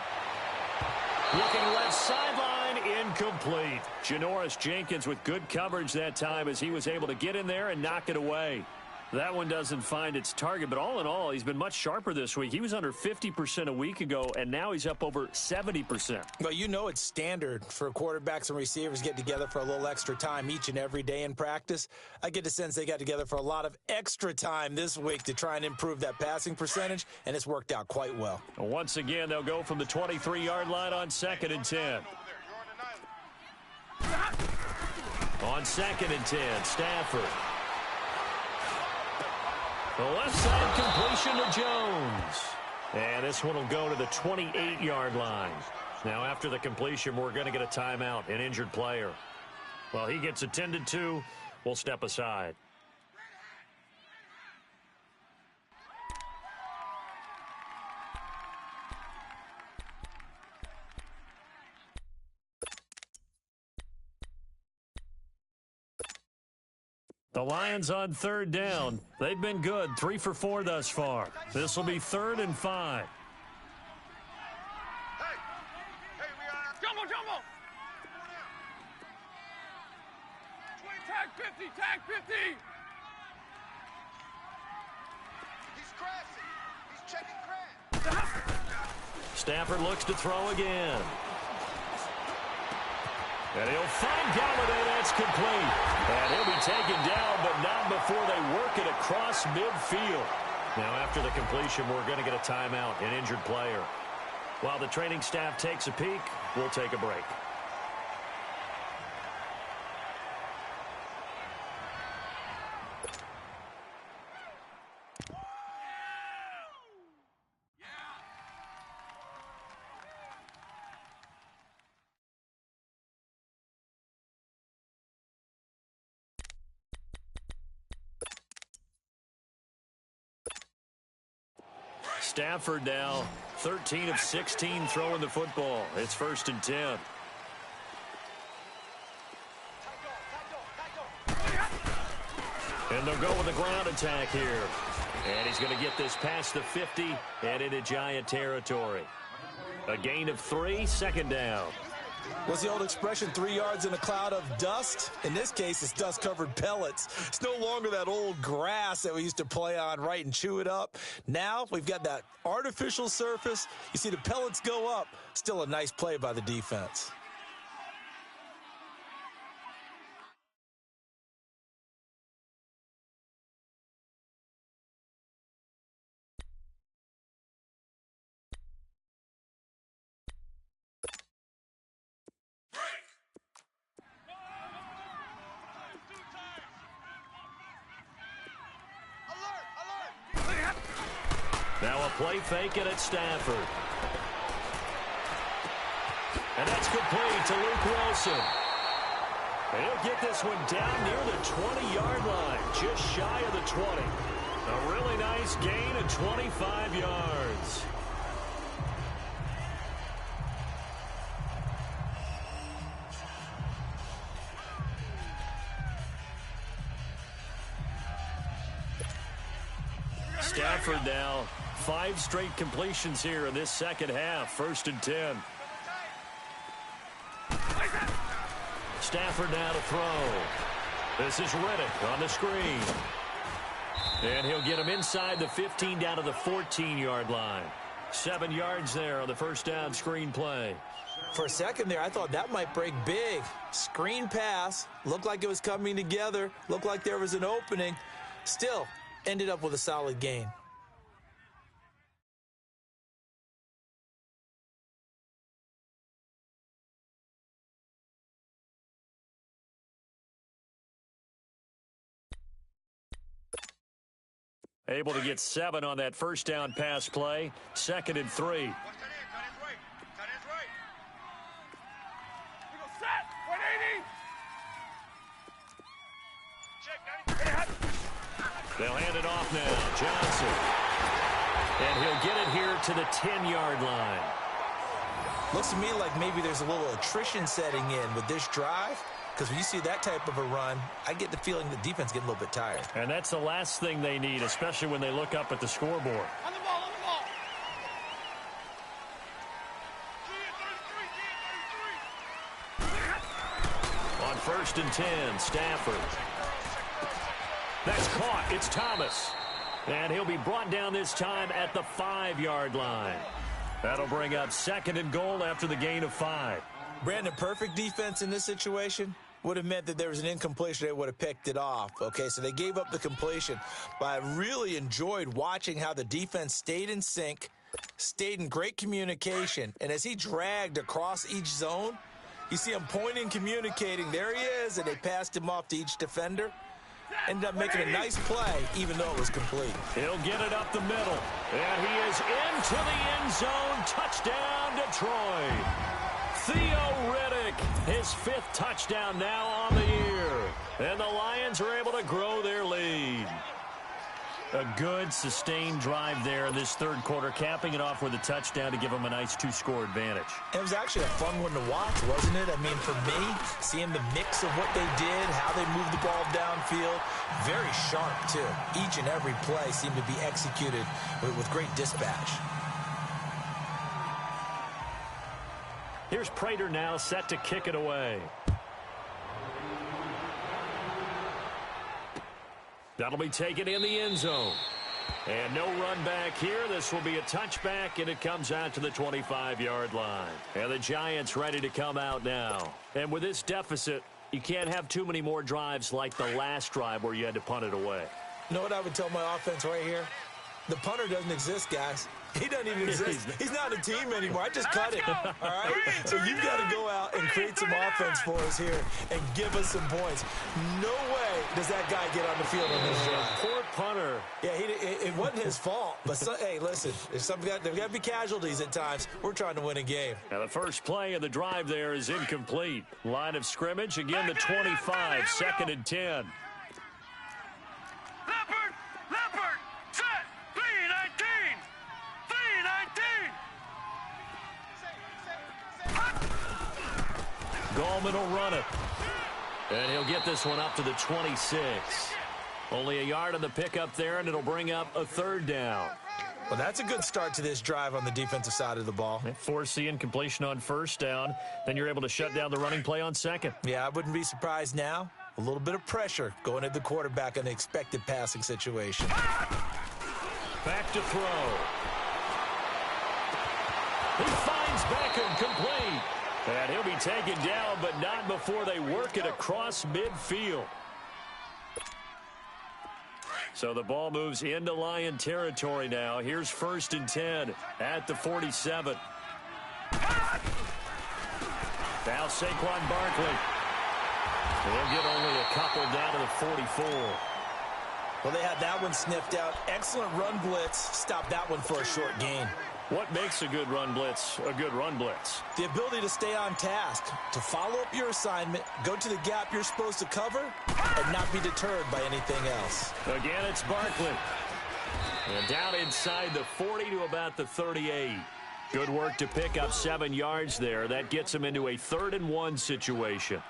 Looking left sideline, incomplete. Janoris Jenkins with good coverage that time as he was able to get in there and knock it away. That one doesn't find its target, but all in all, he's been much sharper this week. He was under 50% a week ago, and now he's up over 70%. Well, you know it's standard for quarterbacks and receivers get together for a little extra time each and every day in practice. I get the sense they got together for a lot of extra time this week to try and improve that passing percentage, and it's worked out quite well. Once again, they'll go from the 23-yard line on 2nd and 10. On 2nd and 10, Stafford. The left side completion to Jones. And this one will go to the 28-yard line. Now, after the completion, we're going to get a timeout, an injured player. Well, he gets attended to. We'll step aside. The Lions on 3rd down. They've been good, 3 for 4 thus far. This will be 3rd and 5. Hey, we are. Jumbo. 20, tag 50. He's crashing. He's checking crash. Stafford looks to throw again. And he'll find Galladay. That's complete. And he'll be taken down, but not before they work it across midfield. Now, after the completion, we're going to get a timeout, an injured player. While the training staff takes a peek, we'll take a break. Stafford now 13 of 16 throwing the football. It's 1st and 10. And they'll go with a ground attack here. And he's going to get this past the 50 and into Giant territory. A gain of 3, 2nd down. What's the old expression, 3 yards in a cloud of dust? In this case, it's dust-covered pellets. It's no longer that old grass that we used to play on, right, and chew it up. Now we've got that artificial surface. You see the pellets go up. Still a nice play by the defense. Now a play fake it at Stafford. And that's complete to Luke Wilson. And he'll get this one down near the 20-yard line, just shy of the 20. A really nice gain of 25 yards. Stafford now 5 straight completions here in this second half. 1st and 10. Stafford now to throw. This is Reddick on the screen. And he'll get him inside the 15 down to the 14-yard line. 7 yards there on the first down screen play. For a second there, I thought that might break big. Screen pass. Looked like it was coming together. Looked like there was an opening. Still, ended up with a solid gain. Able to get 7 on that first down pass play. 2nd and 3. They'll hand it off now. Johnson. And he'll get it here to the 10-yard line. Looks to me like maybe there's a little attrition setting in with this drive. Because when you see that type of a run, I get the feeling the defense getting a little bit tired. And that's the last thing they need, especially when they look up at the scoreboard. On the ball. On 1st and 10, Stafford. That's caught. It's Thomas. And he'll be brought down this time at the 5-yard line. That'll bring up 2nd and goal after the gain of 5. Brandon, perfect defense in this situation would have meant that there was an incompletion. They would have picked it off. Okay, so they gave up the completion. But I really enjoyed watching how the defense stayed in sync, stayed in great communication. And as he dragged across each zone, you see him pointing, communicating. There he is, and they passed him off to each defender. Ended up making a nice play, even though it was complete. He'll get it up the middle. And he is into the end zone. Touchdown, Detroit. Theo Riddick, his 5th touchdown now on the year. And the Lions are able to grow their lead. A good, sustained drive there in this 3rd quarter, capping it off with a touchdown to give them a nice 2-score advantage. It was actually a fun one to watch, wasn't it? I mean, for me, seeing the mix of what they did, how they moved the ball downfield, very sharp, too. Each and every play seemed to be executed with great dispatch. Here's Prater now set to kick it away. That'll be taken in the end zone. And no run back here. This will be a touchback, and it comes out to the 25-yard line. And the Giants ready to come out now. And with this deficit, you can't have too many more drives like the last drive where you had to punt it away. You know what I would tell my offense right here? The punter doesn't exist, guys. He doesn't even exist. He's not a team anymore. I just cut it, all right? So you've got to go out and create some offense for us here and give us some points. No way does that guy get on the field on this drive. Poor punter. Yeah, it wasn't his fault. But, hey, listen, there's got to be casualties at times. We're trying to win a game. Now the first play of the drive there is incomplete. Line of scrimmage, again the 25, 2nd and 10. Leopard, set, 319. Gallman will run it. And he'll get this one up to the 26. Only a yard on the pickup there, and it'll bring up a 3rd down. Well, that's a good start to this drive on the defensive side of the ball. Force the incompletion on 1st down. Then you're able to shut down the running play on 2nd. Yeah, I wouldn't be surprised now. A little bit of pressure going at the quarterback in the expected passing situation. Back to throw. He finds Beckham complete. And he'll be taken down, but not before they work it across midfield. So the ball moves into Lion territory now. Here's 1st and 10 at the 47. Now Saquon Barkley. He'll get only a couple down to the 44. Well, they had that one sniffed out. Excellent run blitz. Stop that one for a short gain. What makes a good run blitz a good run blitz? The ability to stay on task, to follow up your assignment, go to the gap you're supposed to cover, and not be deterred by anything else. Again, it's Barkley. And down inside the 40 to about the 38. Good work to pick up 7 yards there. That gets him into a 3rd and 1 situation.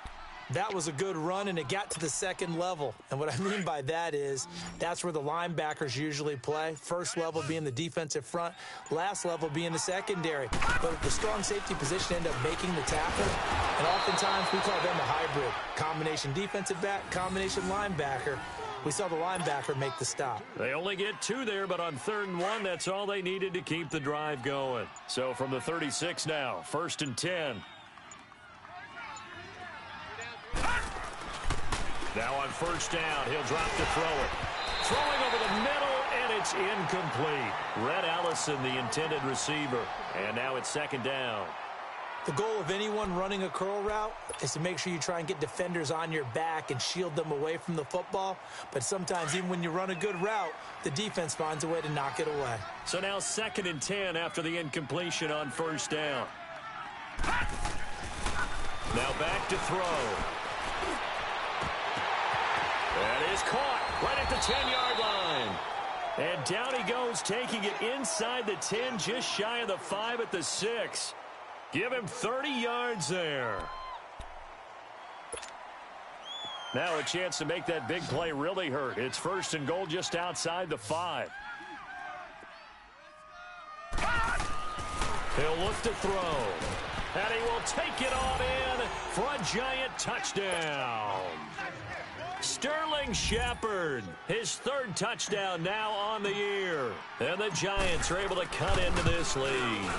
That was a good run, and it got to the 2nd level. And what I mean by that is that's where the linebackers usually play. First level being the defensive front, last level being the secondary. But the strong safety position end up making the tackle, and oftentimes we call them a hybrid. Combination defensive back, combination linebacker. We saw the linebacker make the stop. They only get 2 there, but on 3rd and 1, that's all they needed to keep the drive going. So from the 36 now, 1st and 10. Now on 1st down, he'll drop to throw it. Throwing over the middle, and it's incomplete. Red Allison, the intended receiver. And now it's 2nd down. The goal of anyone running a curl route is to make sure you try and get defenders on your back and shield them away from the football. But sometimes, even when you run a good route, the defense finds a way to knock it away. So now 2nd and 10 after the incompletion on 1st down. Now back to throw. That is caught right at the 10-yard line. And down he goes, taking it inside the 10, just shy of the 5 at the 6. Give him 30 yards there. Now a chance to make that big play really hurt. It's 1st and goal just outside the 5. He'll look to throw. And he will take it on in for a giant touchdown. Sterling Shepard, his third touchdown now on the year. And the Giants are able to cut into this lead.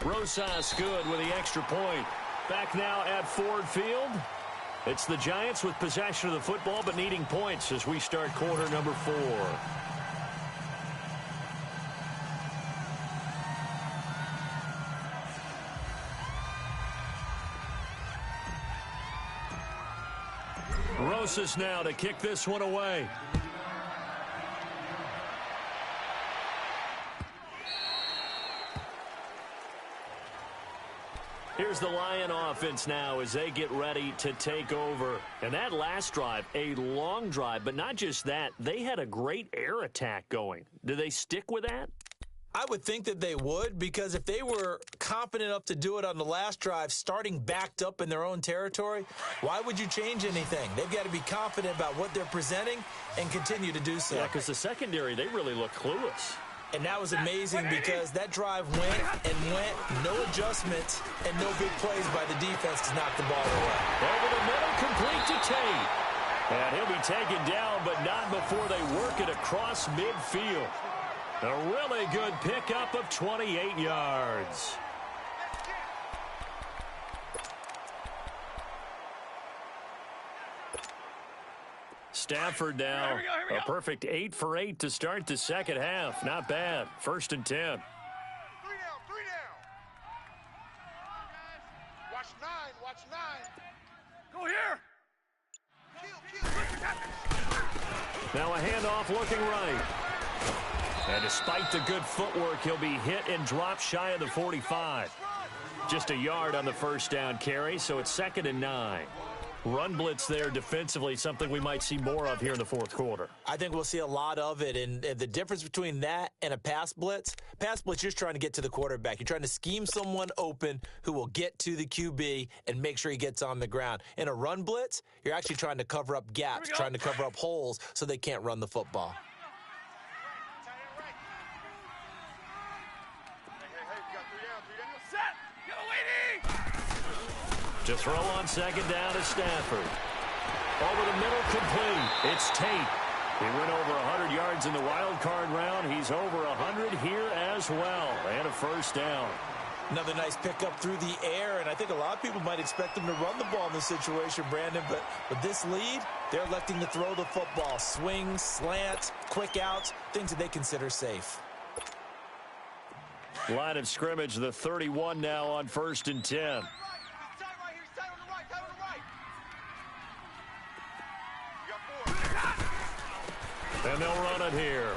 Rosas good with the extra point. Back now at Ford Field. It's the Giants with possession of the football but needing points as we start quarter number 4. Rosas now to kick this one away. Here's the Lion offense now as they get ready to take over. And that last drive, a long drive, but not just that. They had a great air attack going. Do they stick with that? I would think that they would, because if they were confident enough to do it on the last drive, starting backed up in their own territory, why would you change anything? They've got to be confident about what they're presenting and continue to do so. Yeah, because the secondary, they really look clueless. And that was amazing because that drive went and went, no adjustments, and no big plays by the defense to knock the ball away. Over the middle, complete to Tate. And he'll be taken down, but not before they work it across midfield. A really good pickup of 28 yards. Stafford now, a perfect 8 for 8 to start the second half. Not bad. 1st and 10. 3 down, 3 down. Watch 9, watch 9. Go here. Now a handoff looking right. And despite the good footwork, he'll be hit and dropped shy of the 45. Just a yard on the first down carry, so it's 2nd and 9. Run blitz there defensively, something we might see more of here in the fourth quarter. I think we'll see a lot of it, and the difference between that and a pass blitz, you're just trying to get to the quarterback. You're trying to scheme someone open who will get to the QB and make sure he gets on the ground. In a run blitz, you're actually trying to cover up gaps, trying to cover up holes so they can't run the football. To throw on 2nd down to Stafford. Over the middle, complete. It's Tate. He went over 100 yards in the wild card round. He's over 100 here as well. And a first down. Another nice pickup through the air, and I think a lot of people might expect them to run the ball in this situation, Brandon, but with this lead, they're electing to throw the football. Swings, slants, quick outs, things that they consider safe. Line of scrimmage, the 31 now on 1st and 10. And they'll run it here.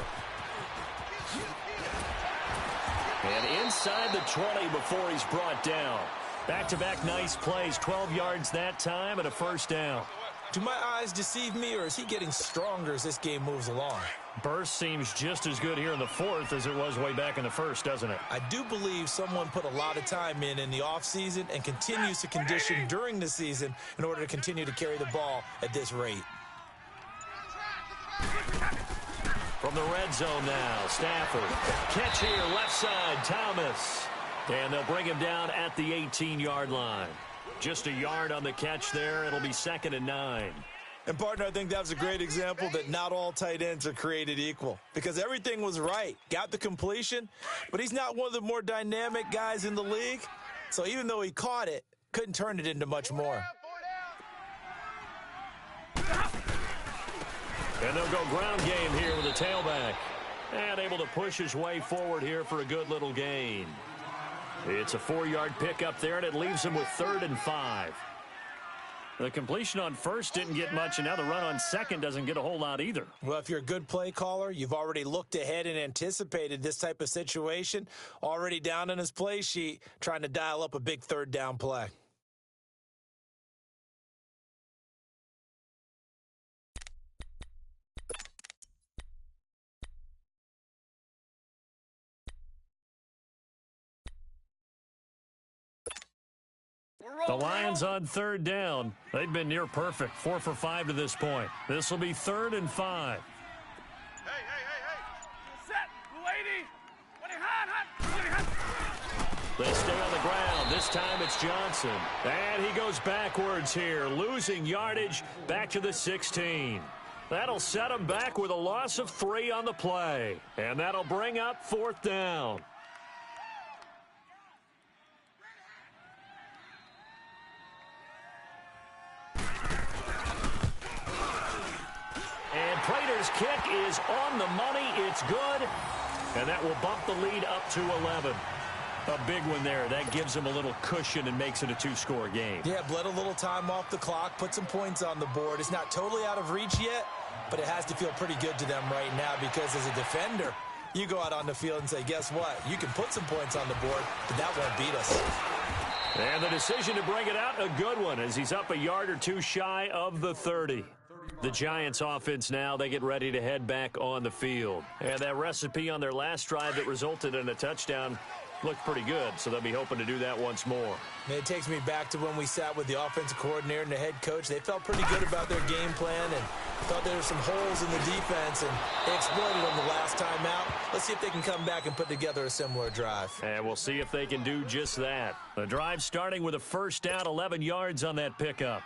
And inside the 20 before he's brought down. Back-to-back nice plays, 12 yards that time and a first down. Do my eyes deceive me, or is he getting stronger as this game moves along? Burst seems just as good here in the fourth as it was way back in the first, doesn't it? I do believe someone put a lot of time in the offseason and continues to condition during the season in order to continue to carry the ball at this rate. From the red zone now, Stafford. Catch here, left side, Thomas. And they'll bring him down at the 18-yard line. Just a yard on the catch there. It'll be 2nd and 9. And, partner, I think that was a great example that not all tight ends are created equal, because everything was right. Got the completion, but he's not one of the more dynamic guys in the league. So even though he caught it, couldn't turn it into much more. And they'll go ground game here with a tailback. And able to push his way forward here for a good little gain. It's a 4-yard pickup there, and it leaves him with 3rd and 5. The completion on first didn't get much, and now the run on second doesn't get a whole lot either. Well, if you're a good play caller, you've already looked ahead and anticipated this type of situation. Already down in his play sheet, trying to dial up a big 3rd down play. The Lions on 3rd down. They've been near perfect, 4 for 5 to this point. This will be 3rd and 5. Hey. Set, lady. Hot. They stay on the ground. This time it's Johnson. And he goes backwards here, losing yardage back to the 16. That'll set him back with a loss of 3 on the play. And that'll bring up 4th down. And Prater's kick is on the money. It's good. And that will bump the lead up to 11. A big one there. That gives them a little cushion and makes it a 2-score game. Yeah, bled a little time off the clock, put some points on the board. It's not totally out of reach yet, but it has to feel pretty good to them right now because as a defender, you go out on the field and say, guess what? You can put some points on the board, but that won't beat us. And the decision to bring it out, a good one, as he's up a yard or 2 shy of the 30. The Giants offense now, they get ready to head back on the field. And that recipe on their last drive that resulted in a touchdown looked pretty good, so they'll be hoping to do that once more. And it takes me back to when we sat with the offensive coordinator and the head coach. They felt pretty good about their game plan and thought there were some holes in the defense, and they exploited them the last time out. Let's see if they can come back and put together a similar drive. And we'll see if they can do just that. The drive starting with a 1st down, 11 yards on that pickup.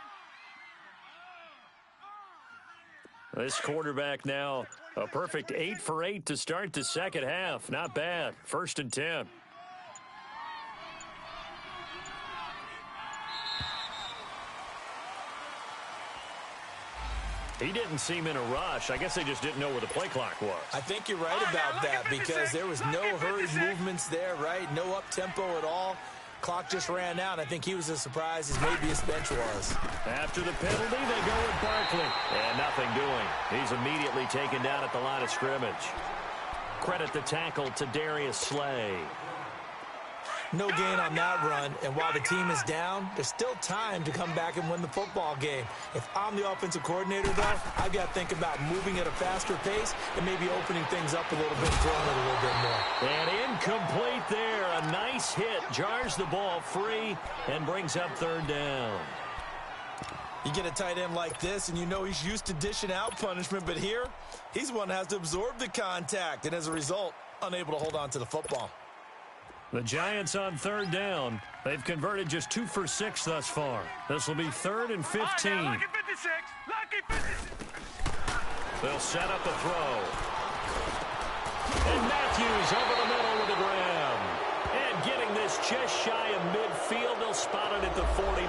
This quarterback now a perfect 8 for 8 to start the second half. Not bad. 1st and 10. He didn't seem in a rush. I guess they just didn't know where the play clock was. I think you're right about that because there was no hurried movements there, right? No up-tempo at all. Clock just ran out. I think he was as surprised as maybe his bench was. After the penalty, they go with Barkley. And nothing doing. He's immediately taken down at the line of scrimmage. Credit the tackle to Darius Slay. No gain on that run, and while the team is down, there's still time to come back and win the football game. If I'm the offensive coordinator, though, I've got to think about moving at a faster pace and maybe opening things up a little bit, throwing it a little bit more. And incomplete there. A nice hit. Jars the ball free and brings up 3rd down. You get a tight end like this, and you know he's used to dishing out punishment, but here, he's one that has to absorb the contact, and as a result, unable to hold on to the football. The Giants on 3rd down. They've converted just 2 for 6 thus far. This will be 3rd and 15. Lucky 56. Lucky 56. They'll set up a throw. And Matthews over the middle with the grab. And getting this just shy of midfield, they'll spot it at the 49.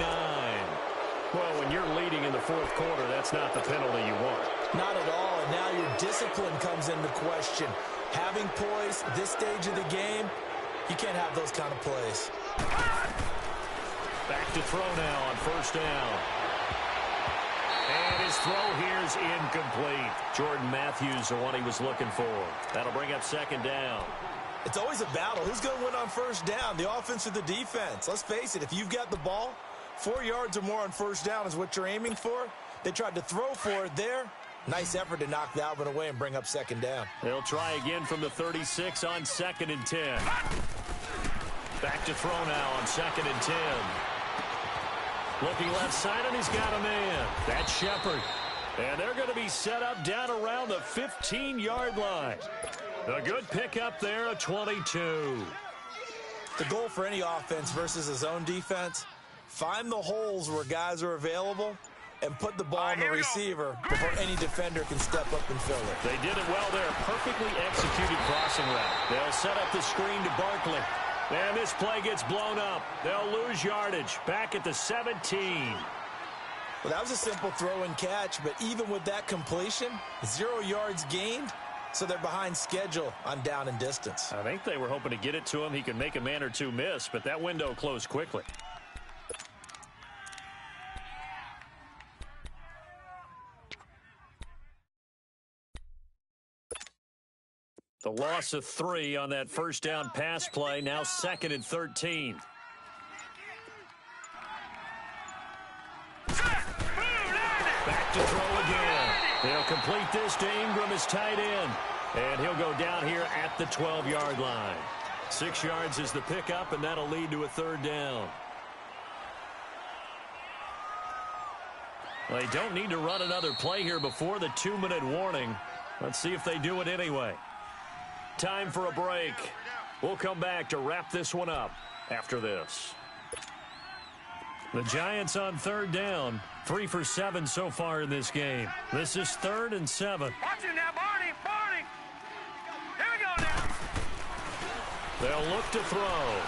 Well, when you're leading in the 4th quarter, that's not the penalty you want. Not at all, and now your discipline comes into question. Having poise at this stage of the game, you can't have those kind of plays. Back to throw now on 1st down. And his throw here's incomplete. Jordan Matthews, the one he was looking for. That'll bring up 2nd down. It's always a battle. Who's going to win on 1st down, the offense or the defense? Let's face it, if you've got the ball, 4 yards or more on 1st down is what you're aiming for. They tried to throw for it there. Nice effort to knock that one away and bring up 2nd down. They'll try again from the 36 on 2nd and 10. Back to throw now on 2nd and 10. Looking left side, and he's got a man. That's Shepard. And they're going to be set up down around the 15-yard line. A good pickup there, a 22. The goal for any offense versus a zone defense, find the holes where guys are available and put the ball on the receiver before any defender can step up and fill it. They did it well there. Perfectly executed crossing route. They'll set up the screen to Barkley. And this play gets blown up. They'll lose yardage. Back at the 17. Well, that was a simple throw and catch, but even with that completion, 0 yards gained, so they're behind schedule on down and distance. I think they were hoping to get it to him. He could make a man or two miss, but that window closed quickly. The loss of 3 on that 1st down pass play. Now 2nd and 13. Back to throw again. They'll complete this to Ingram as tight end. And he'll go down here at the 12-yard line. 6 yards is the pickup, and that'll lead to a 3rd down. They don't need to run another play here before the 2-minute warning. Let's see if they do it anyway. Time for a break. We'll come back to wrap this one up after this. The Giants on third down. 3 for 7 so far in this game. This is 3rd and 7. Watch him now, Barney. Barney. Here we go now. They'll look to throw.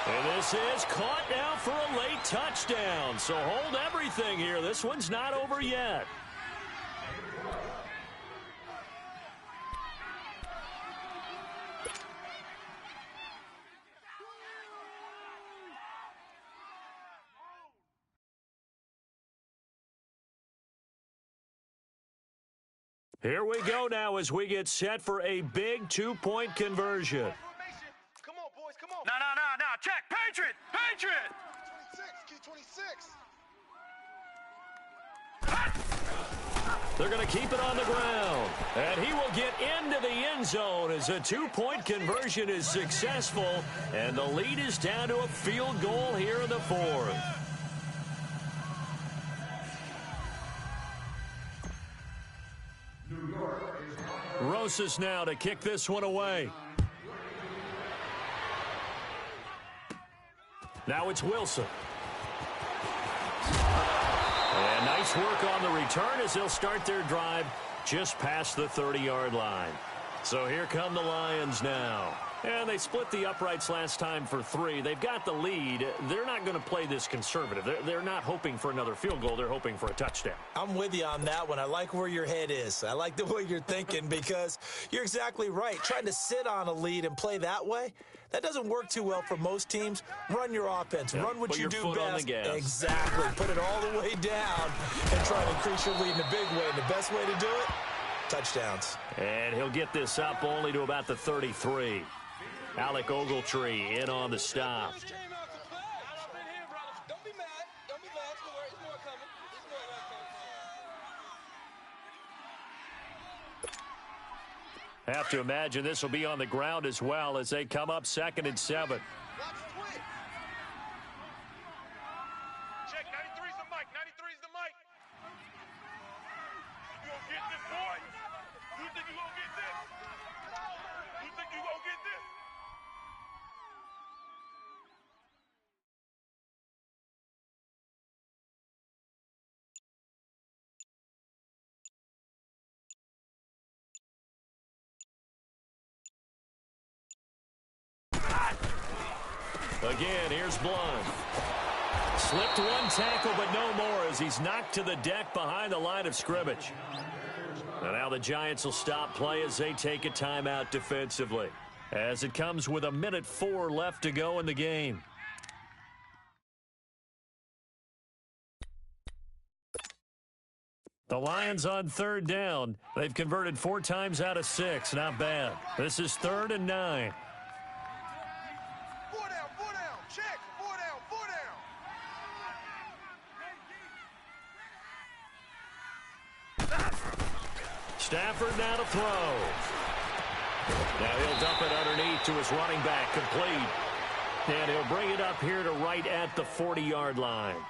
And this is caught now for a late touchdown. So hold everything here. This one's not over yet. Here we go now as we get set for a big 2-point conversion. Come on, boys, come on. No. Check. Patriot. Patriot. 26. They're going to keep it on the ground. And he will get into the end zone as a 2-point conversion is successful. And the lead is down to a field goal here in the 4th. Rosas now to kick this one away. Now it's Wilson. And nice work on the return as they'll start their drive just past the 30-yard line. So here come the Lions now. And they split the uprights last time for 3. They've got the lead. They're not going to play this conservative. They're not hoping for another field goal. They're hoping for a touchdown. I'm with you on that one. I like where your head is. I like the way you're thinking because you're exactly right. Trying to sit on a lead and play that way, that doesn't work too well for most teams. Run your offense. Yeah, run what you do foot best. On the gas. Exactly. Put it all the way down and try to increase your lead in a big way. And the best way to do it, touchdowns. And he'll get this up only to about the 33. Alec Ogletree in on the stop. Have to imagine this will be on the ground as well as they come up 2nd and 7. Check, 93's the mic. 93's the mic. You gonna get this, boy? You think you gonna get this? You think you gonna get this? Again, here's Blunt. Slipped one tackle, but no more as he's knocked to the deck behind the line of scrimmage. And now the Giants will stop play as they take a timeout defensively. As it comes with 1:04 left to go in the game. The Lions on 3rd down. They've converted 4 times out of 6. Not bad. This is 3rd and 9. Stafford now to throw. Now he'll dump it underneath to his running back, complete. And he'll bring it up here to right at the 40-yard line.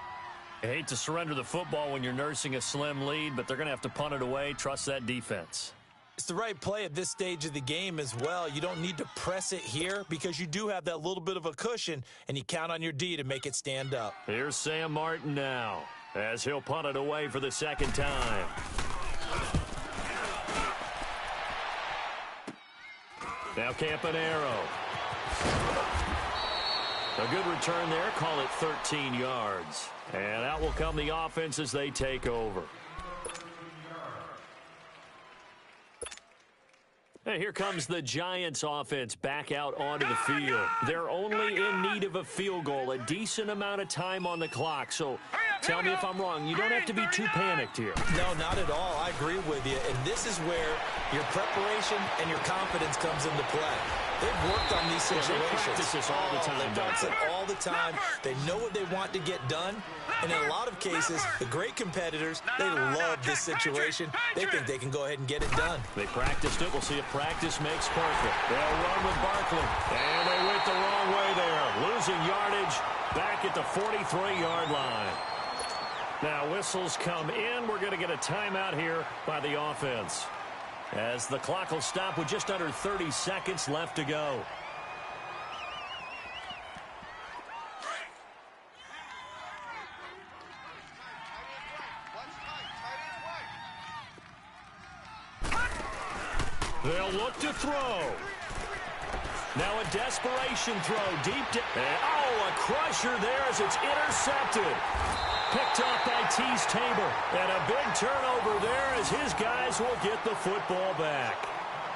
I hate to surrender the football when you're nursing a slim lead, but they're going to have to punt it away. Trust that defense. It's the right play at this stage of the game as well. You don't need to press it here because you do have that little bit of a cushion, and you count on your D to make it stand up. Here's Sam Martin now as he'll punt it away for the 2nd time. Now Campanaro. A good return there. Call it 13 yards. And out will come the offense as they take over. And here comes the Giants offense back out onto the field. They're only in need of a field goal, a decent amount of time on the clock. So tell me if I'm wrong. You don't have to be too panicked here. No, not at all. I agree with you. And this is where your preparation and your confidence comes into play. They've worked on these situations. They practice this all the time. They practice it all the time. They know what they want to get done. And in a lot of cases, the great competitors, they love this situation. They think they can go ahead and get it done. They practiced it. We'll see if practice makes perfect. They'll run with Barkley. And they went the wrong way there. Losing yardage back at the 43-yard line. Now whistles come in. We're going to get a timeout here by the offense, as the clock will stop with just under 30 seconds left to go. They'll look to throw. Now a desperation throw deep down. Oh, a crusher there as it's intercepted. Picked off by Tease Tabor. And a big turnover there as his guys will get the football back.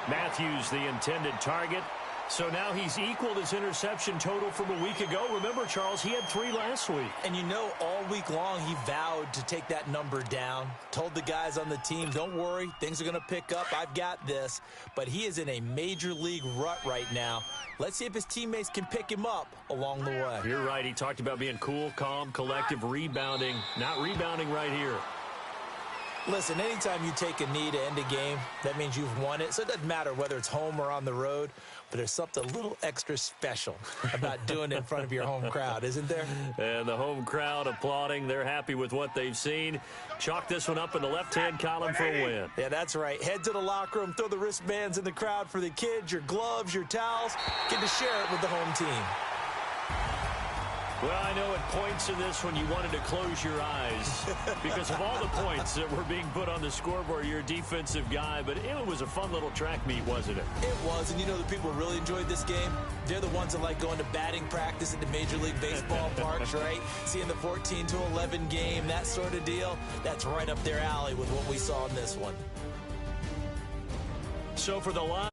Matthews, the intended target. So now he's equaled his interception total from a week ago. Remember, Charles, he had 3 last week. And you know, all week long he vowed to take that number down. Told the guys on the team, don't worry, things are going to pick up. I've got this. But he is in a major league rut right now. Let's see if his teammates can pick him up along the way. You're right. He talked about being cool, calm, collective, rebounding. Not rebounding right here. Listen, anytime you take a knee to end a game, that means you've won it. So it doesn't matter whether it's home or on the road, but there's something a little extra special about doing it in front of your home crowd, isn't there? And the home crowd applauding. They're happy with what they've seen. Chalk this one up in the left-hand column for a win. Yeah, that's right. Head to the locker room, throw the wristbands in the crowd for the kids, your gloves, your towels. Get to share it with the home team. Well, I know at points in this one you wanted to close your eyes because of all the points that were being put on the scoreboard. You're a defensive guy, but it was a fun little track meet, wasn't it? It was, and you know the people who really enjoyed this game? They're the ones that like going to batting practice at the Major League Baseball parks, right? Seeing the 14-11 game, that sort of deal. That's right up their alley with what we saw in this one. So for the line.